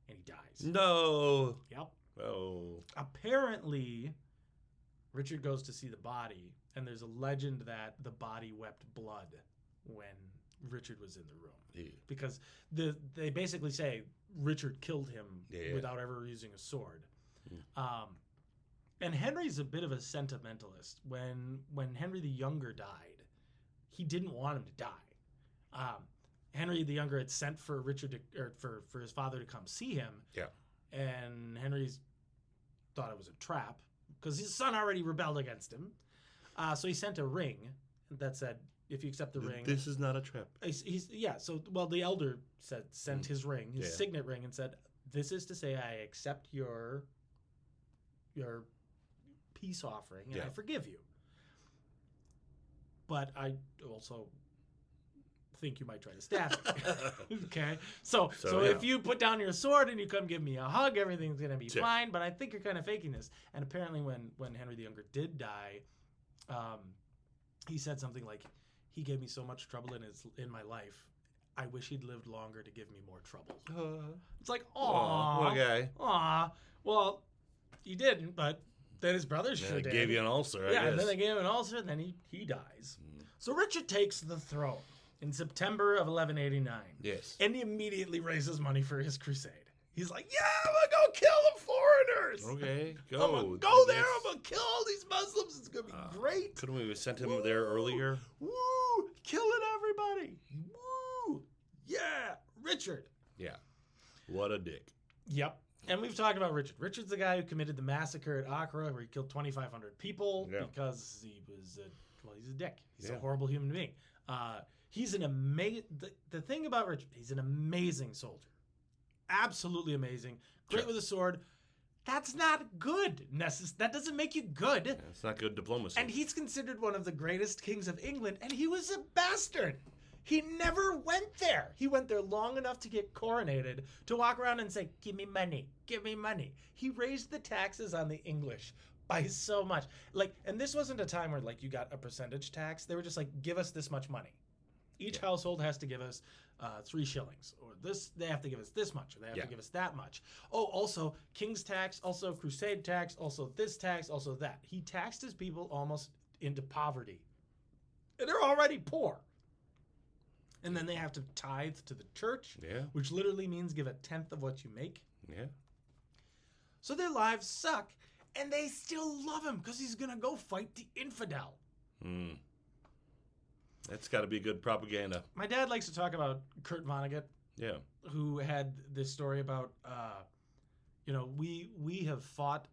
and he dies. No. Yep. Oh. Apparently, Richard goes to see the body, and there's a legend that the body wept blood when Richard was in the room. Yeah. Because they basically say Richard killed him Yeah. without ever using a sword. And Henry's a bit of a sentimentalist. When Henry the Younger died, he didn't want him to die. Henry the Younger had sent for Richard for his father to come see him. Yeah. And Henry's thought it was a trap because his son already rebelled against him. So he sent a ring that said, "If you accept the ring." This is not a trap. The elder sent his ring, his Yeah. signet ring, and said, "This is to say I accept your peace offering, and I Yeah. forgive you. But I also think you might try to stab me. Okay, so yeah. if you put down your sword and you come give me a hug, everything's gonna be Sure. fine. But I think you're kind of faking this. And apparently, when Henry the Younger did die, he said something like, "He gave me so much trouble in my life. I wish he'd lived longer to give me more trouble." It's like, aw, What a guy. aw. Well, he didn't, but then his brothers Yeah, sure it did. gave you an ulcer, I Yeah, guess. and then they gave him an ulcer, and then he dies. So Richard takes the throne in September of 1189, Yes. and he immediately raises money for his crusade. He's like, "Yeah, I'm gonna go kill the foreigners. Okay, I'm go. gonna go there. I'm gonna kill all these Muslims. It's gonna be great. Couldn't we have sent him there earlier? Woo! Killing everybody. Woo! Yeah, Richard." Yeah. What a dick. Yep. And we've talked about Richard. Richard's the guy who committed the massacre at Acre, where he killed 2,500 people Yeah. because he was he's a dick. He's a Yeah. horrible human being. He's an amazing. The thing about Richard, he's an amazing soldier. Absolutely amazing. Great Sure. with a sword. That's not good. That doesn't make you good. Yeah, it's not good diplomacy. And he's considered one of the greatest kings of England, and he was a bastard. He never went there. He went there long enough to get coronated, to walk around and say, "Give me money, give me money." He raised the taxes on the English by so much. And this wasn't a time where you got a percentage tax. They were just like, "Give us this much money." Each household has to give us 3 shillings, or this. They have to give us this much, or they have to give us that much. Oh, also king's tax, also crusade tax, also this tax, also that. He taxed his people almost into poverty, and they're already poor. And then they have to tithe to the church, Yeah. which literally means give a tenth of what you make. Yeah. So their lives suck, and they still love him because he's gonna go fight the infidel. Mm. That's got to be good propaganda. My dad likes to talk about Kurt Vonnegut, Yeah. who had this story about, we have fought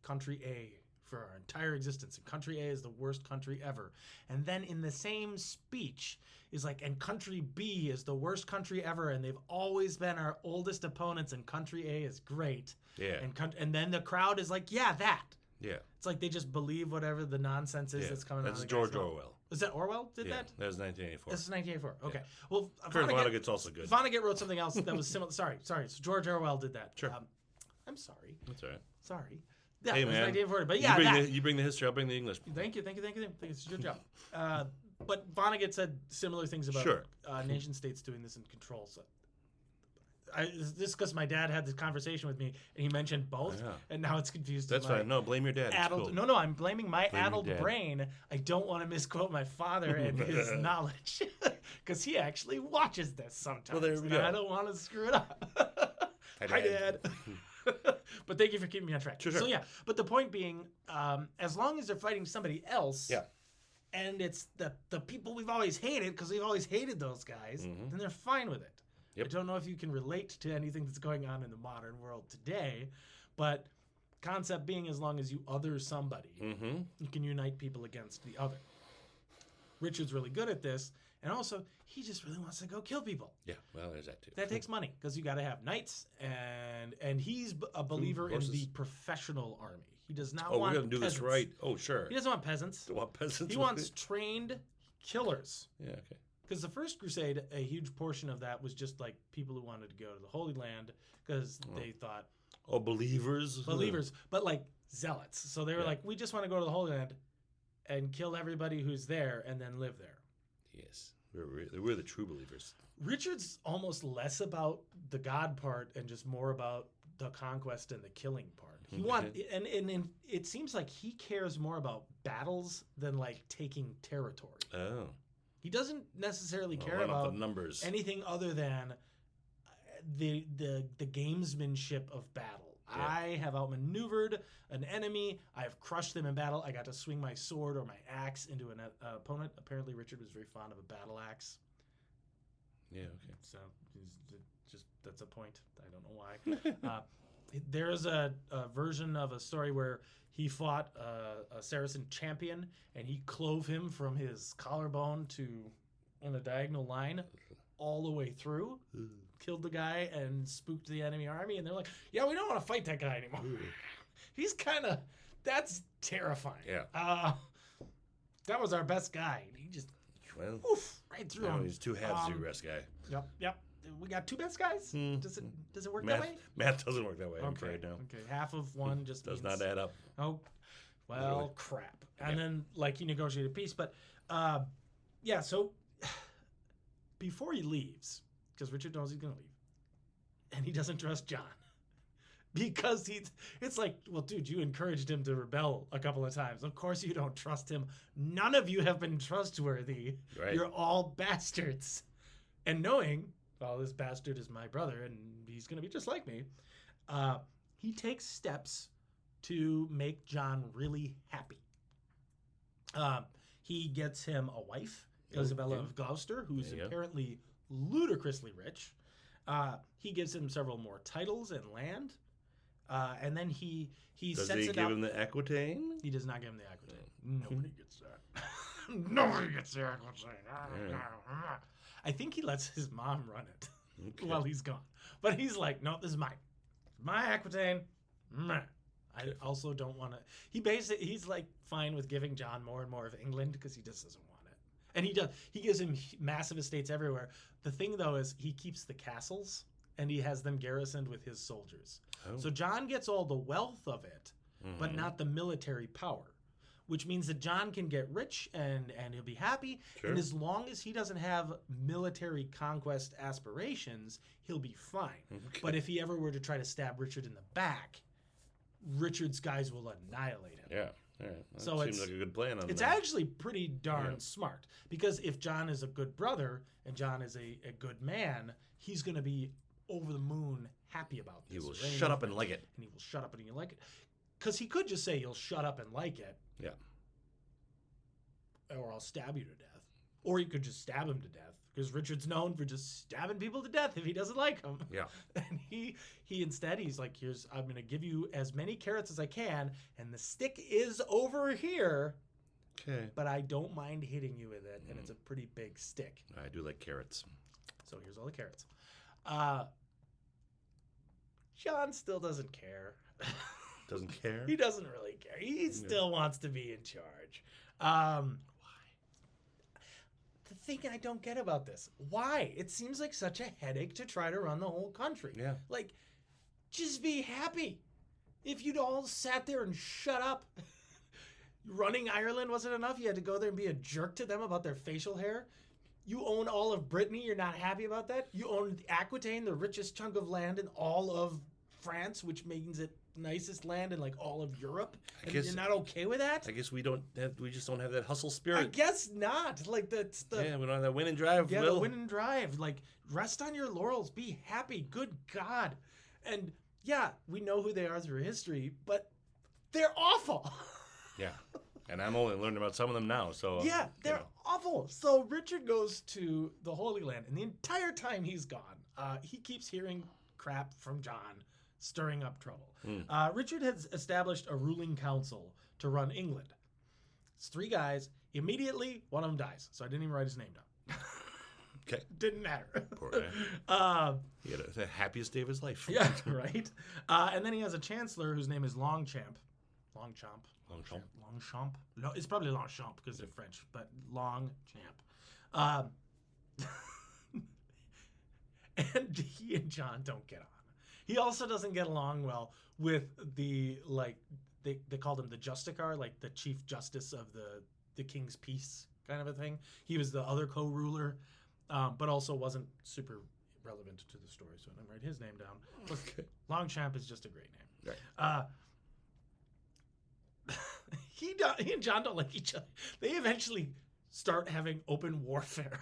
country A for our entire existence, and country A is the worst country ever. And then in the same speech is like, and country B is the worst country ever, and they've always been our oldest opponents, and country A is great. Yeah. And then the crowd is like, yeah, that. Yeah. It's like they just believe whatever the nonsense is Yeah. that's coming out of That's the guy's George mouth. Orwell. Is that Orwell did Yeah. that? That was 1984. This is 1984. Okay. Well, Kurt Vonnegut's also good. Vonnegut wrote something else that was similar. Sorry. So George Orwell did that. Sure. I'm sorry. That's all right. Sorry. Yeah, Hey, it was man. 1940. But yeah, You bring the history, I'll bring the English. Thank you. It's your job. But Vonnegut said similar things about Sure. nation states doing this in control. So this because my dad had this conversation with me and he mentioned both, Yeah. and now it's confused. That's my fine. No, blame your dad. It's Addled, cool. No, I'm blaming my Blame your addled dad. brain. I don't want to misquote my father and his knowledge because he actually watches this sometimes. Well, there we and go. I don't want to screw it up. Hi, Dad. But thank you for keeping me on track. Sure. So yeah, but the point being, as long as they're fighting somebody else, Yeah. and it's the people we've always hated because we've always hated those guys, then they're fine with it. Yep. I don't know if you can relate to anything that's going on in the modern world today, but concept being, as long as you other somebody, you can unite people against the other. Richard's really good at this, and also he just really wants to go kill people. Yeah, well, there's that too. That takes money because you got to have knights, and he's a believer in horses. the professional army. He does not Oh, want we're going to do this peasants. right. Oh, sure. He doesn't want peasants. Do you want peasants? He wants trained killers. Yeah, okay. Because the First Crusade, a huge portion of that was just like people who wanted to go to the Holy Land because they thought Oh, believers? but like zealots. So they were like, we just want to go to the Holy Land and kill everybody who's there and then live there. Yes. We're the true believers. Richard's almost less about the God part and just more about the conquest and the killing part. He and it seems like he cares more about battles than like taking territory. Oh. He doesn't necessarily care Run up about the numbers. anything other than the gamesmanship of battle. Yeah. I have outmaneuvered an enemy. I have crushed them in battle. I got to swing my sword or my axe into an opponent. Apparently, Richard was very fond of a battle axe. Yeah, okay. So that's a point. I don't know why. There is a version of a story where he fought a Saracen champion and he clove him from his collarbone to in a diagonal line all the way through. Killed the guy and spooked the enemy army, and they're like, yeah, we don't want to fight that guy anymore. He's that's terrifying. Yeah. That was our best guy. He just Well, Oof, right through No, him. he's two halves of regress guy. Yep. We got two best guys. Hmm. Does it work that way? Math doesn't work that way. I'm Okay. afraid, no. Okay. Half of one just Does means, not add up. oh, well, Literally. crap. And then like he negotiated peace, but yeah. So before he leaves, because Richard knows he's gonna leave, and he doesn't trust John. Because it's like, well, dude, you encouraged him to rebel a couple of times. Of course you don't trust him. None of you have been trustworthy. Right. You're all bastards. And knowing, well, this bastard is my brother and he's going to be just like me, he takes steps to make John really happy. He gets him a wife, Isabella of Gloucester, who's There you go. apparently ludicrously rich. He gives him several more titles and land. And then he Does sets he it give out. him the Aquitaine? He does not give him the Aquitaine. Nobody gets that. Nobody gets the Aquitaine. I think he lets his mom run it Okay. while he's gone. But he's like, no, this is mine. My Aquitaine. Meh. I also don't want to. He's like fine with giving John more and more of England because he just doesn't want it. And he does. He gives him massive estates everywhere. The thing though is he keeps the castles and he has them garrisoned with his soldiers. Oh. So John gets all the wealth of it, but Mhm. not the military power, which means that John can get rich and he'll be happy. Sure. And as long as he doesn't have military conquest aspirations, he'll be fine. Okay. But if he ever were to try to stab Richard in the back, Richard's guys will annihilate him. Yeah. All right. That So seems it's- like a good plan on It's that. actually pretty darn Yeah. smart because if John is a good brother and John is a good man, he's going to be over the moon happy about He this. will arrangement, shut up and like it. and he will shut up and he'll like it. Because he could just say, you'll shut up and like it, Yeah. or I'll stab you to death. Or he could just stab him to death because Richard's known for just stabbing people to death if he doesn't like them. Yeah. And he instead, he's like, I'm going to give you as many carrots as I can, and the stick is over here, Okay. but I don't mind hitting you with it, and it's a pretty big stick. I do like carrots. So here's all the carrots. John still doesn't care. Doesn't care. He doesn't really care. He still wants to be in charge. The thing I don't get about this, why? It seems like such a headache to try to run the whole country. Yeah. Like, just be happy. If you'd all sat there and shut up. Running Ireland wasn't enough. You had to go there and be a jerk to them about their facial hair. You own all of Brittany. You're not happy about that. You own Aquitaine, the richest chunk of land in all of France, which means it nicest land in like all of Europe. And guess- you're not okay with that? I guess we just don't have that hustle I spirit. guess not. Like that's the Yeah, we don't have that win and drive. the Will. win and drive. Like rest on your laurels. Be happy. Good God. And yeah, we know who they are through history, but they're awful. Yeah. And I'm only learning about some of them now. So Yeah, you they're know. awful. So Richard goes to the Holy Land, and the entire time he's gone, he keeps hearing crap from John, stirring up trouble. Richard has established a ruling council to run England. It's 3 guys. Immediately, one of them dies. So I didn't even write his name down. Okay. Didn't matter. Poor guy. He had the happiest day of his life. Yeah, right. And then he has a chancellor whose name is Longchamp. Longchamp. Longchamp. Longchamp. No, it's probably Longchamp because they're French, but Longchamp. And he and John don't get on. He also doesn't get along well with the they called him the Justicar, like the chief justice of the king's peace kind of a thing. He was the other co-ruler, but also wasn't super relevant to the story, so I didn't write his name down. Okay. Longchamp is just a great name. Right. He and John don't like each other. They eventually start having open warfare.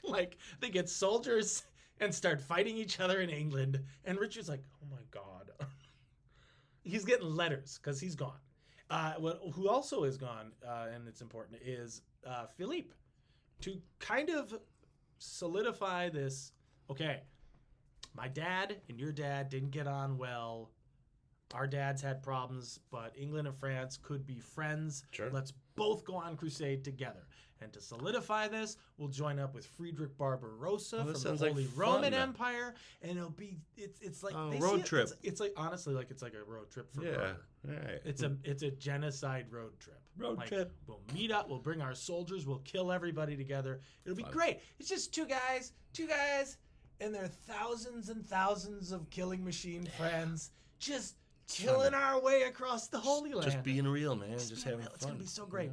Like they get soldiers and start fighting each other in England. And Richard's like, oh my God. He's getting letters because he's gone. Who also is gone, and it's important, is Philippe. To kind of solidify this, okay, my dad and your dad didn't get on well. Our dads had problems, but England and France could be friends. Sure. Let's both go on crusade together. And to solidify this, we'll join up with Friedrich Barbarossa from the sounds like Holy fun. Roman Empire, and it's like Oh, they road see it- trip. It's like honestly like it's like a road trip for Yeah. murder. All right. It's a genocide road trip. Road Like, trip. We'll meet up. We'll bring our soldiers. We'll kill everybody together. It'll be Fun. great. It's just two guys, and their thousands and thousands of killing machine friends just chilling our way across the Holy Land. Just being real, man. Just being having real. fun. It's gonna be so great.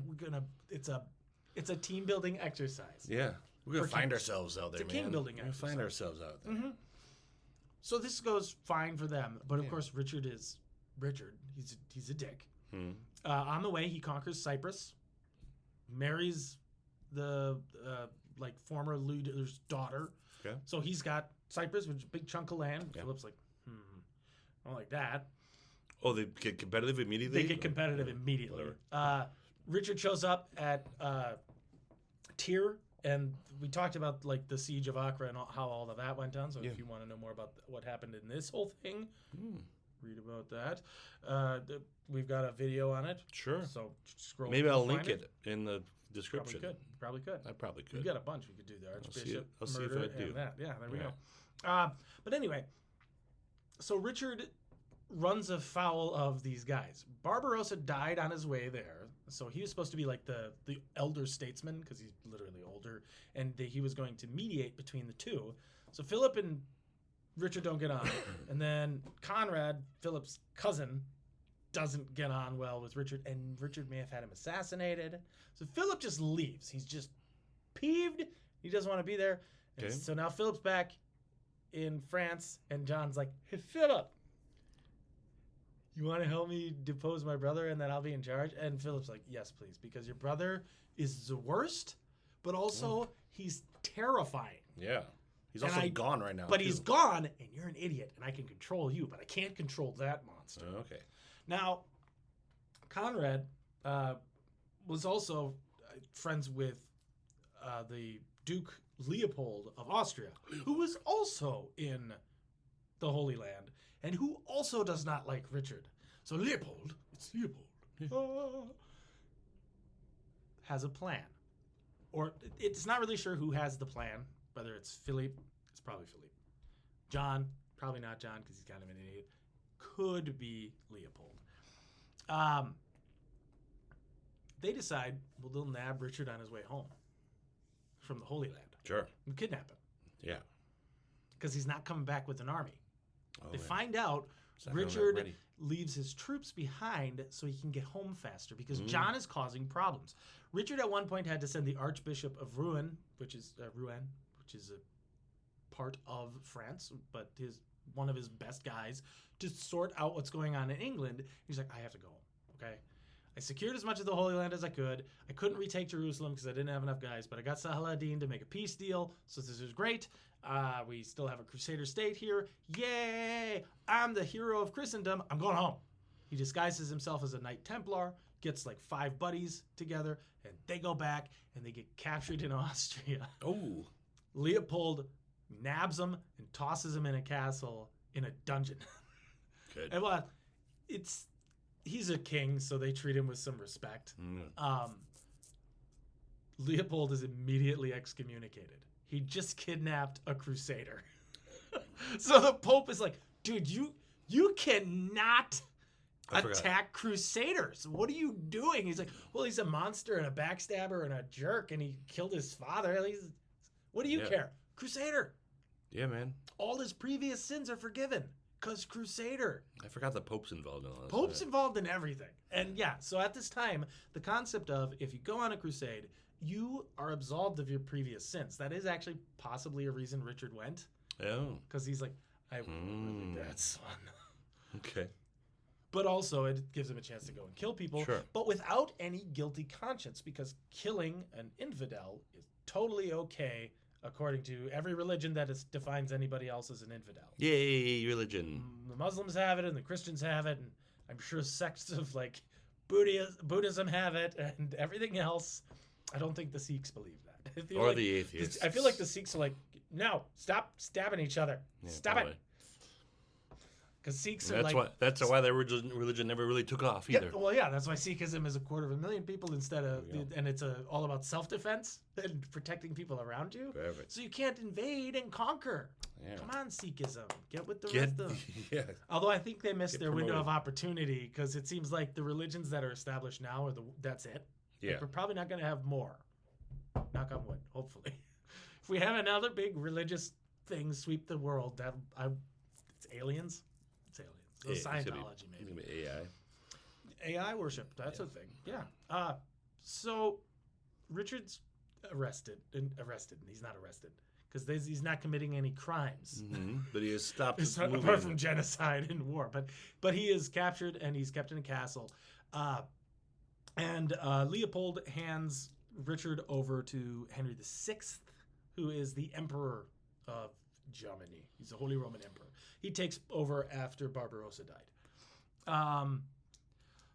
It's a team building exercise. Yeah. We're gonna For find king- ourselves out there, it's a man. king building We're gonna find ourselves out there. So this goes fine for them, but of course Richard. He's a dick. On the way, he conquers Cyprus, marries the like former leader's daughter. Okay. So he's got Cyprus, which is a big chunk of land. Yeah. Philip's like, I don't like that. Oh, they get competitive immediately? They get competitive immediately. Whatever. Richard shows up at Tyre, and we talked about like the siege of Acre and how all of that went down. So if you want to know more about what happened in this whole thing, read about that. We've got a video on it. Sure. So scroll. Maybe I'll find link it in the description. Probably could. I probably could. We got a bunch. We could do the Archbishop I'll see if murder I do. and that. Yeah, there we Yeah. go. But anyway, so Richard runs afoul of these guys. Barbarossa died on his way there, so he was supposed to be like the elder statesman because he's literally older, and he was going to mediate between the two. So Philip and Richard don't get on, and then Conrad, Philip's cousin, doesn't get on well with Richard, and Richard may have had him assassinated. So Philip just leaves. He's just peeved. He doesn't want to be there. And Okay. so now Philip's back in France, and John's like, "Hey, Philip, you want to help me depose my brother, and then I'll be in charge?" And Philip's like, "Yes, please, because your brother is the worst, but also he's terrifying. Yeah. He's And also gone right now. But too. he's gone, and you're an idiot, and I can control you, but I can't control that monster." Okay. Now, Conrad was also friends with the Duke Leopold of Austria, who was also in the Holy Land, and who also does not like Richard. So Leopold, has a plan. Or it's not really sure who has the plan, whether it's Philippe, it's probably Philippe. John, probably not John because he's kind of an idiot. Could be Leopold. They decide, well, they'll nab Richard on his way home from the Holy Land Sure. and kidnap him Yeah. because he's not coming back with an army. Oh, They yeah. find out It's not gonna look Richard ready. leaves his troops behind so he can get home faster because John is causing problems. Richard at one point had to send the Archbishop of Rouen, which is a part of France, but one of his best guys, to sort out what's going on in England. He's like, "I have to go home, okay? I secured as much of the Holy Land as I could. I couldn't retake Jerusalem because I didn't have enough guys, but I got Saladin to make a peace deal, so this is great. We still have a Crusader state here. Yay! I'm the hero of Christendom. I'm going home." He disguises himself as a Knight Templar, gets like 5 buddies together, and they go back and they get captured in Austria. Oh. Leopold nabs him and tosses him in a castle in a dungeon. Good. And well, he's a king, so they treat him with some respect. Leopold is immediately excommunicated. He just kidnapped a crusader. So the Pope is like, "Dude, you cannot I forgot. attack crusaders. What are you doing?" He's like, "Well, he's a monster and a backstabber and a jerk, and he killed his father. What do you Yeah. care? Crusader. Yeah, man. All his previous sins are forgiven because crusader." I forgot the Pope's involved in all this. Pope's involved in everything. And yeah, so at this time, the concept of if you go on a crusade, you are absolved of your previous sins. That is actually possibly a reason Richard went, Oh. because he's like, "I was a really bad son." Okay. But also, it gives him a chance to go and kill people, Sure. but without any guilty conscience, because killing an infidel is totally okay according to every religion that defines anybody else as an infidel. Yay, religion. The Muslims have it, and the Christians have it, and I'm sure sects of like Buddhism have it, and everything else. I don't think the Sikhs believe that. I feel Or like the atheists. I feel like the Sikhs are like, "No, stop stabbing each other. Yeah, Stop probably. it." because Sikhs are like. That's why their religion never really took off Yeah, either. well, yeah, that's why Sikhism is 250,000 people instead of, There we go. and it's all about self-defense and protecting people around you. Perfect. So you can't invade and conquer. Yeah. Come on, Sikhism, get with the Get, rest of them. yeah. Although I think they missed Get their window promoted. of opportunity because it seems like the religions that are established now that's it. Yeah. Like, we're probably not going to have more. Knock on wood. Hopefully, if we have another big religious thing sweep the world, it's aliens. It's aliens. So It's gonna be- Scientology, it's maybe. gonna be AI. AI worship. That's a thing. Yeah. So Richard's arrested, and he's not arrested because he's not committing any crimes. But he has stopped his Apart moving. from genocide and war, but he is captured and he's kept in a castle, and Leopold hands Richard over to Henry VI, who is the Emperor of Germany. He's the Holy Roman Emperor. He takes over after Barbarossa died.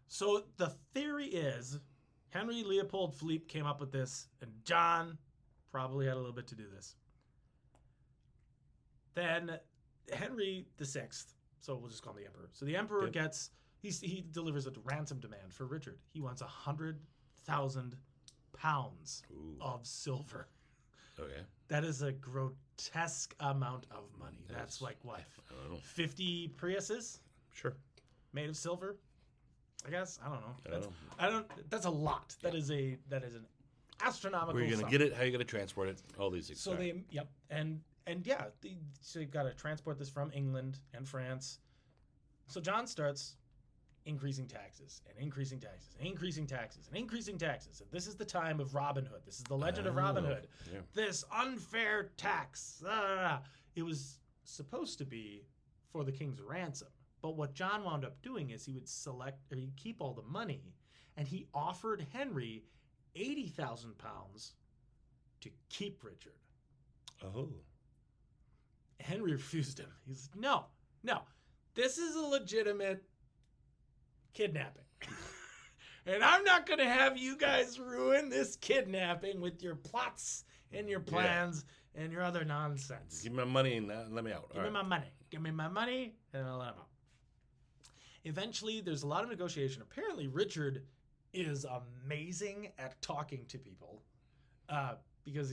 So the theory is Henry Leopold Philippe came up with this, and John probably had a little bit to do this. Then Henry VI, so we'll just call him the Emperor. So the Emperor Yep. he delivers a ransom demand for Richard. He wants 100,000 pounds Ooh. of silver. Okay. That is a grotesque amount of money. That's That's- like what, I don't know. 50 Priuses Sure. made of silver? I guess I don't know. I don't know. That's a lot. That is an astronomical. Where are you gonna sum. get it? How are you gonna transport it? All these things. So All right. so you've got to transport this from England and France. So John starts increasing taxes and increasing taxes and increasing taxes and increasing taxes. And this is the time of Robin Hood. This is the legend of Robin Hood. Yeah. This unfair tax. It was supposed to be for the king's ransom. But what John wound up doing is he'd keep all the money, and he offered Henry 80,000 pounds to keep Richard. Oh. Henry refused him. He's no, this is a legitimate kidnapping. And I'm not going to have you guys ruin this kidnapping with your plots and your plans and your other nonsense. Give me my money and let me out. Give me my money. Give me my money, and I'll let him out. Eventually, there's a lot of negotiation. Apparently, Richard is amazing at talking to people because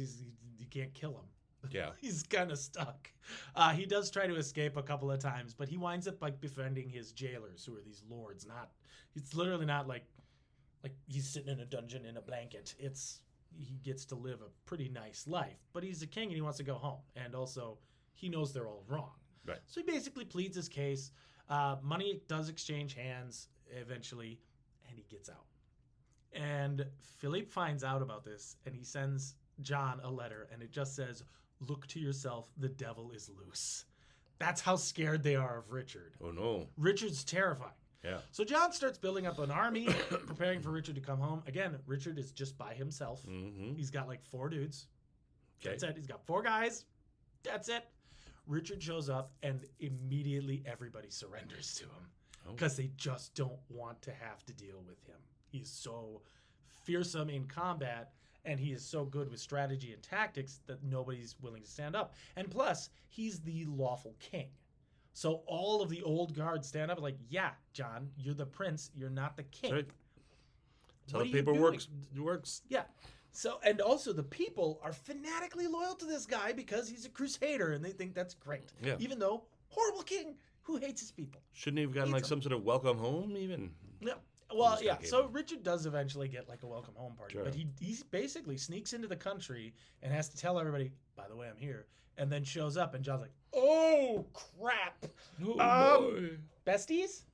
you can't kill him. Yeah. He's kind of stuck. He does try to escape a couple of times, but he winds up like befriending his jailers, who are these lords. It's literally not like he's sitting in a dungeon in a blanket. He gets to live a pretty nice life, but he's a king and he wants to go home, and also he knows they're all wrong. Right. So he basically pleads his case. Money does exchange hands eventually, and he gets out. And Philippe finds out about this, and he sends John a letter, and it just says, "Look to yourself, the devil is loose." That's how scared they are of Richard. Oh no. Richard's terrifying. Yeah. So John starts building up an army, preparing for Richard to come home. Again, Richard is just by himself. Mm-hmm. He's got like 4 dudes. Okay. That's it. He's got 4 guys. That's it. Richard shows up, and immediately everybody surrenders to him Oh. because they just don't want to have to deal with him. He's so fearsome in combat, and he is so good with strategy and tactics that nobody's willing to stand up. And plus, he's the lawful king. So all of the old guards stand up and like, yeah, John, you're the prince. You're not the king. Right. That's how What the are you paper doing? works. Yeah. So, and also the people are fanatically loyal to this guy because he's a crusader and they think that's great. Yeah. Even though, horrible king who hates his people. Shouldn't he have gotten Needs like them. some sort of welcome home even? Yeah. Well, just yeah. got So gave Richard does eventually get like a welcome home party, Sure. but he basically sneaks into the country and has to tell everybody, by the way, I'm here, and then shows up, and John's like, oh crap, Oh besties.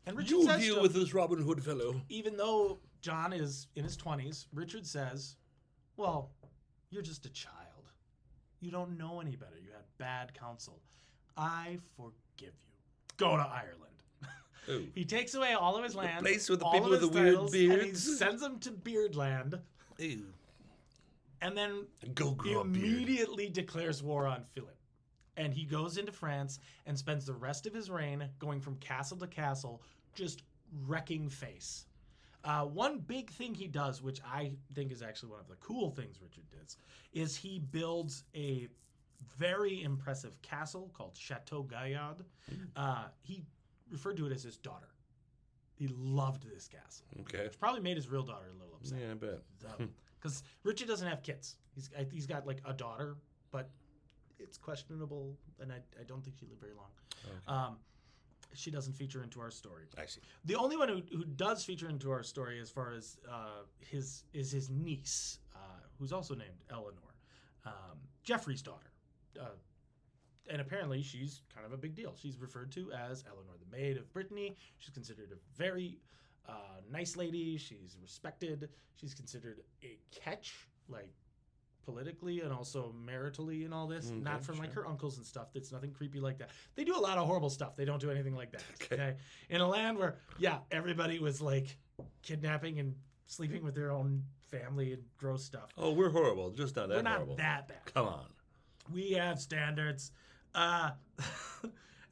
And Richard You says to deal him, with this Robin Hood fellow. even though John is in his 20s, Richard says, well, you're just a child. You don't know any better. You had bad counsel. I forgive you. Go to Ireland. Oh. He takes away all of his land, place with the all people of with his the weird titles, and he beards. sends them to Beardland, Ew. and then Go grow a beard. immediately declares war on Philip. And he goes into France and spends the rest of his reign going from castle to castle, just wrecking face. One big thing he does, which I think is actually one of the cool things Richard does, is he builds a very impressive castle called Chateau Gaillard. He referred to it as his daughter. He loved this castle. Okay. Which probably made his real daughter a little upset. Yeah, I bet. Because Richard doesn't have kids. He's got like a daughter, but it's questionable, and I don't think she lived very long. Okay. She doesn't feature into our story. I see. The only one who does feature into our story, as far as his niece, who's also named Eleanor, Geoffrey's daughter, and apparently she's kind of a big deal. She's referred to as Eleanor the Maid of Brittany. She's considered a very nice lady. She's respected. She's considered a catch, like politically and also maritally and all this. Okay, Not from like sure. her uncles and stuff. That's nothing creepy like that. They do a lot of horrible stuff. They don't do anything like that. Okay. In a land where, everybody was like kidnapping and sleeping with their own family and gross stuff. Oh, we're horrible. Just not that We're not horrible. that bad. Come on. We have standards. At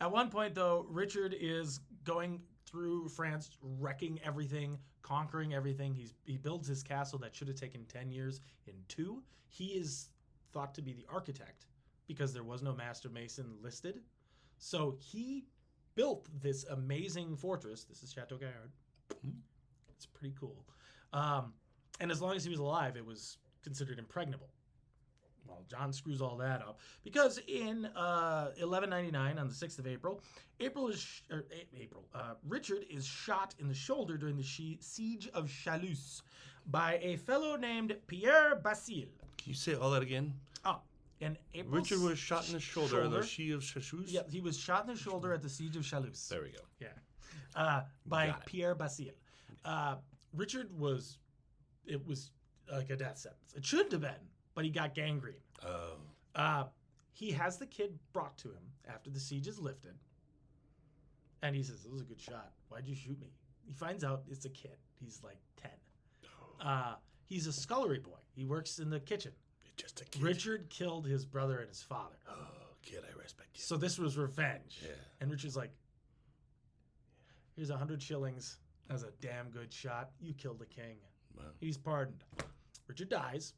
one point, though, Richard is going through France, wrecking everything, conquering everything. He builds his castle that should have taken 10 years in 2. He is thought to be the architect because there was no master mason listed. So he built this amazing fortress. This is Chateau Gaillard. It's pretty cool. And as long as he was alive, it was considered impregnable. Well, John screws all that up because in 1199, on the 6th of April, Richard is shot in the shoulder during the siege of Chalus by a fellow named Pierre Basile. Can you say all that again? Oh, and April Richard was shot in the shoulder. The She of Chachus? Yeah, he was shot in the shoulder at the siege of Chalus. There we go. Yeah, by Got it. Pierre Basile. Richard was like a death sentence. It shouldn't have been, but he got gangrene. Oh. He has the kid brought to him after the siege is lifted. And he says, "It was a good shot. Why'd you shoot me?" He finds out it's a kid. He's like 10. He's a scullery boy. He works in the kitchen. Just a kid. Richard killed his brother and his father. Oh, kid, I respect you. So this was revenge. Yeah. And Richard's like, "Here's 100 shillings. That's a damn good shot. You killed the king." Wow. He's pardoned. Richard dies.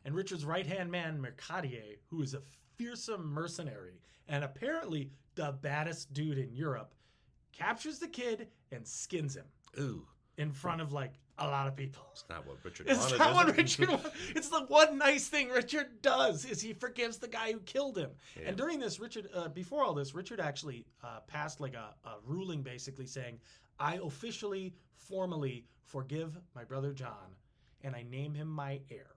And Richard's right-hand man, Mercadier, who is a fearsome mercenary and apparently the baddest dude in Europe, captures the kid and skins him Ooh. in front of like a lot of people. It's not what Richard It's wanted, not is what it? Richard wanted. It's the one nice thing Richard does is he forgives the guy who killed him. Yeah. And during this, before all this, Richard actually passed like a ruling basically saying, "I officially, formally forgive my brother John, and I name him my heir."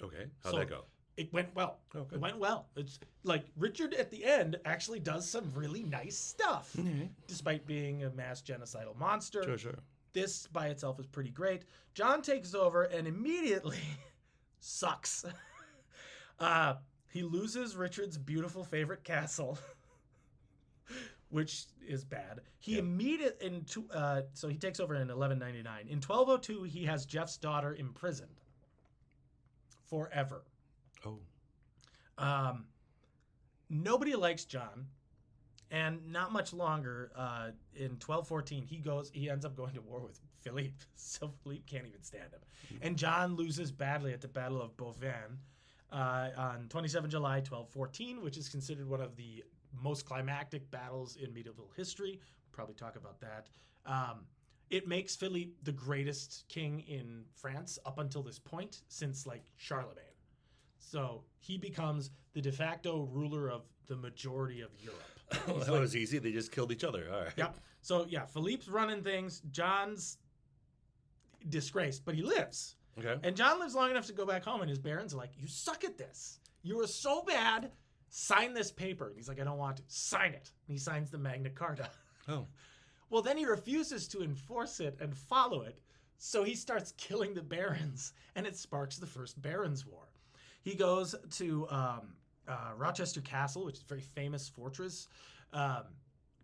Okay. How'd So- that go? It went well. Okay. It went well. It's like Richard at the end actually does some really nice stuff, despite being a mass genocidal monster. Sure. This by itself is pretty great. John takes over and immediately sucks. He loses Richard's beautiful favorite castle, which is bad. He so he takes over in 1199. In 1202, he has Jeff's daughter imprisoned forever. Oh. Nobody likes John, and not much longer. In 1214, he ends up going to war with Philippe, so Philippe can't even stand him. And John loses badly at the Battle of Beauvais on 27 July 1214, which is considered one of the most climactic battles in medieval history. We'll probably talk about that. It makes Philippe the greatest king in France up until this point since like Charlemagne. So he becomes the de facto ruler of the majority of Europe. Well, that was easy. They just killed each other. All right. Yep. So yeah, Philippe's running things. John's disgraced, but he lives. Okay. And John lives long enough to go back home, and his barons are like, "You suck at this. You are so bad. Sign this paper." And he's like, "I don't want to." "Sign it." And he signs the Magna Carta. Oh. Well, then he refuses to enforce it and follow it. So he starts killing the barons, and it sparks the First Barons' War. He goes to Rochester Castle, which is a very famous fortress,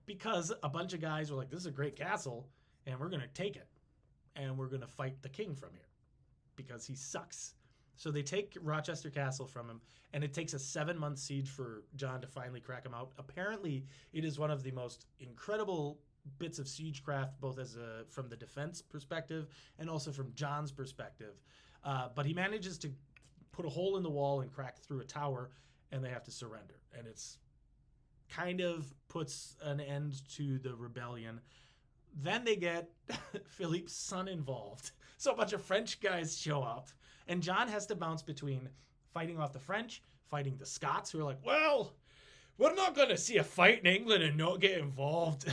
because a bunch of guys were like, "This is a great castle, and we're going to take it, and we're going to fight the king from here because he sucks." So they take Rochester Castle from him, and it takes a 7-month siege for John to finally crack him out. Apparently, it is one of the most incredible bits of siegecraft, both from the defense perspective and also from John's perspective. But he manages to put a hole in the wall and crack through a tower, and they have to surrender. And it's kind of puts an end to the rebellion. Then they get Philippe's son involved. So a bunch of French guys show up, and John has to bounce between fighting off the French, fighting the Scots, who are like, well, we're not going to see a fight in England and not get involved.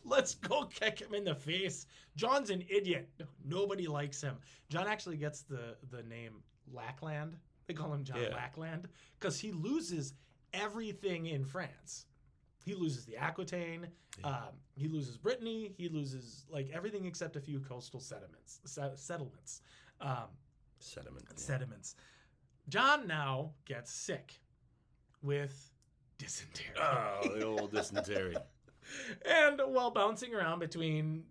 Let's go kick him in the face. John's an idiot. Nobody likes him. John actually gets the name Lackland. They call him John Lackland because he loses everything in France. He loses the Aquitaine. He loses Brittany. He loses like everything except a few coastal settlements. Sediments. John now gets sick with dysentery. Oh, the old dysentery. And while bouncing around between,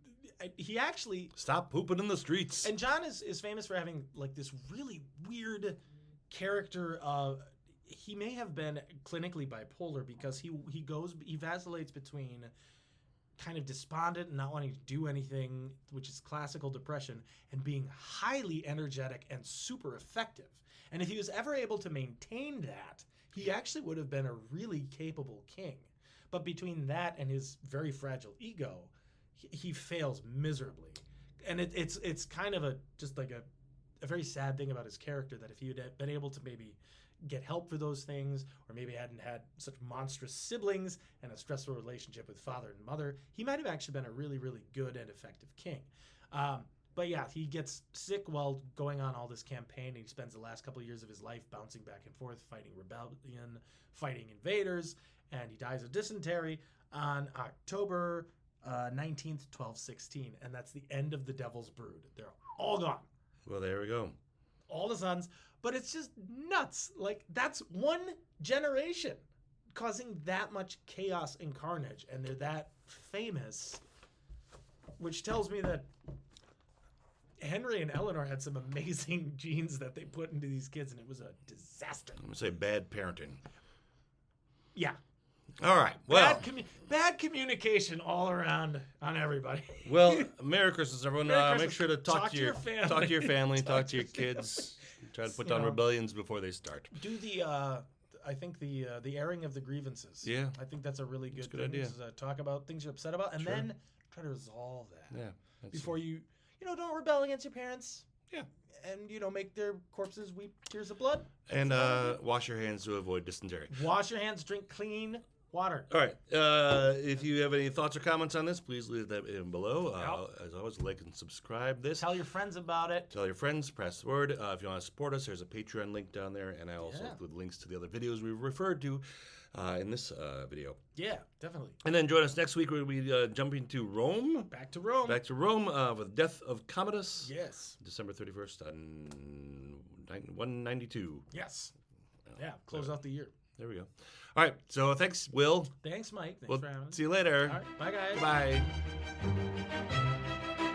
he actually Stop pooping in the streets. and John is famous for having like this really weird character. He may have been clinically bipolar because he vacillates between kind of despondent and not wanting to do anything, which is classical depression, and being highly energetic and super effective. And if he was ever able to maintain that, he actually would have been a really capable king. But between that and his very fragile ego, he fails miserably. And it's kind of just like a very sad thing about his character, that if he had been able to maybe get help for those things, or maybe hadn't had such monstrous siblings and a stressful relationship with father and mother, he might have actually been a really, really good and effective king. But yeah, he gets sick while going on all this campaign. He spends the last couple of years of his life bouncing back and forth, fighting rebellion, fighting invaders, and he dies of dysentery on October 19th, 1216. And that's the end of the Devil's Brood. They're all gone. Well, there we go. All the sons. But it's just nuts. Like, that's one generation causing that much chaos and carnage. And they're that famous, which tells me that Henry and Eleanor had some amazing genes that they put into these kids, and it was a disaster. I'm going to say bad parenting. Yeah. All right. Well, bad communication all around on everybody. well, Merry Christmas, everyone. Merry Make Christmas. sure to talk to your family. Talk to your family, talk to your to your kids. Try to put You down know. rebellions before they start. Do I think the airing of the grievances. Yeah. I think that's a really good, a good thing. idea. To talk about things you're upset about, and Sure. then try to resolve that Yeah. That's before you don't rebel against your parents. Yeah. And make their corpses weep tears of blood. And wash your hands to avoid dysentery. Wash your hands. Drink clean water. All right. If you have any thoughts or comments on this, please leave them in below. As always, like and subscribe this. Tell your friends about it. Tell your friends, press the word. If you want to support us, there's a Patreon link down there, and I also include links to the other videos we referred to in this video. Yeah, definitely. And then join us next week where we'll be jumping to Rome. Back to Rome. Back to Rome with the death of Commodus. Yes. December 31st on 192. Yes. Yeah. Close out the year. There we go. All right. So thanks, Will. Thanks, Mike. Thanks We'll for having us. see you later. All right. Bye, guys. Bye.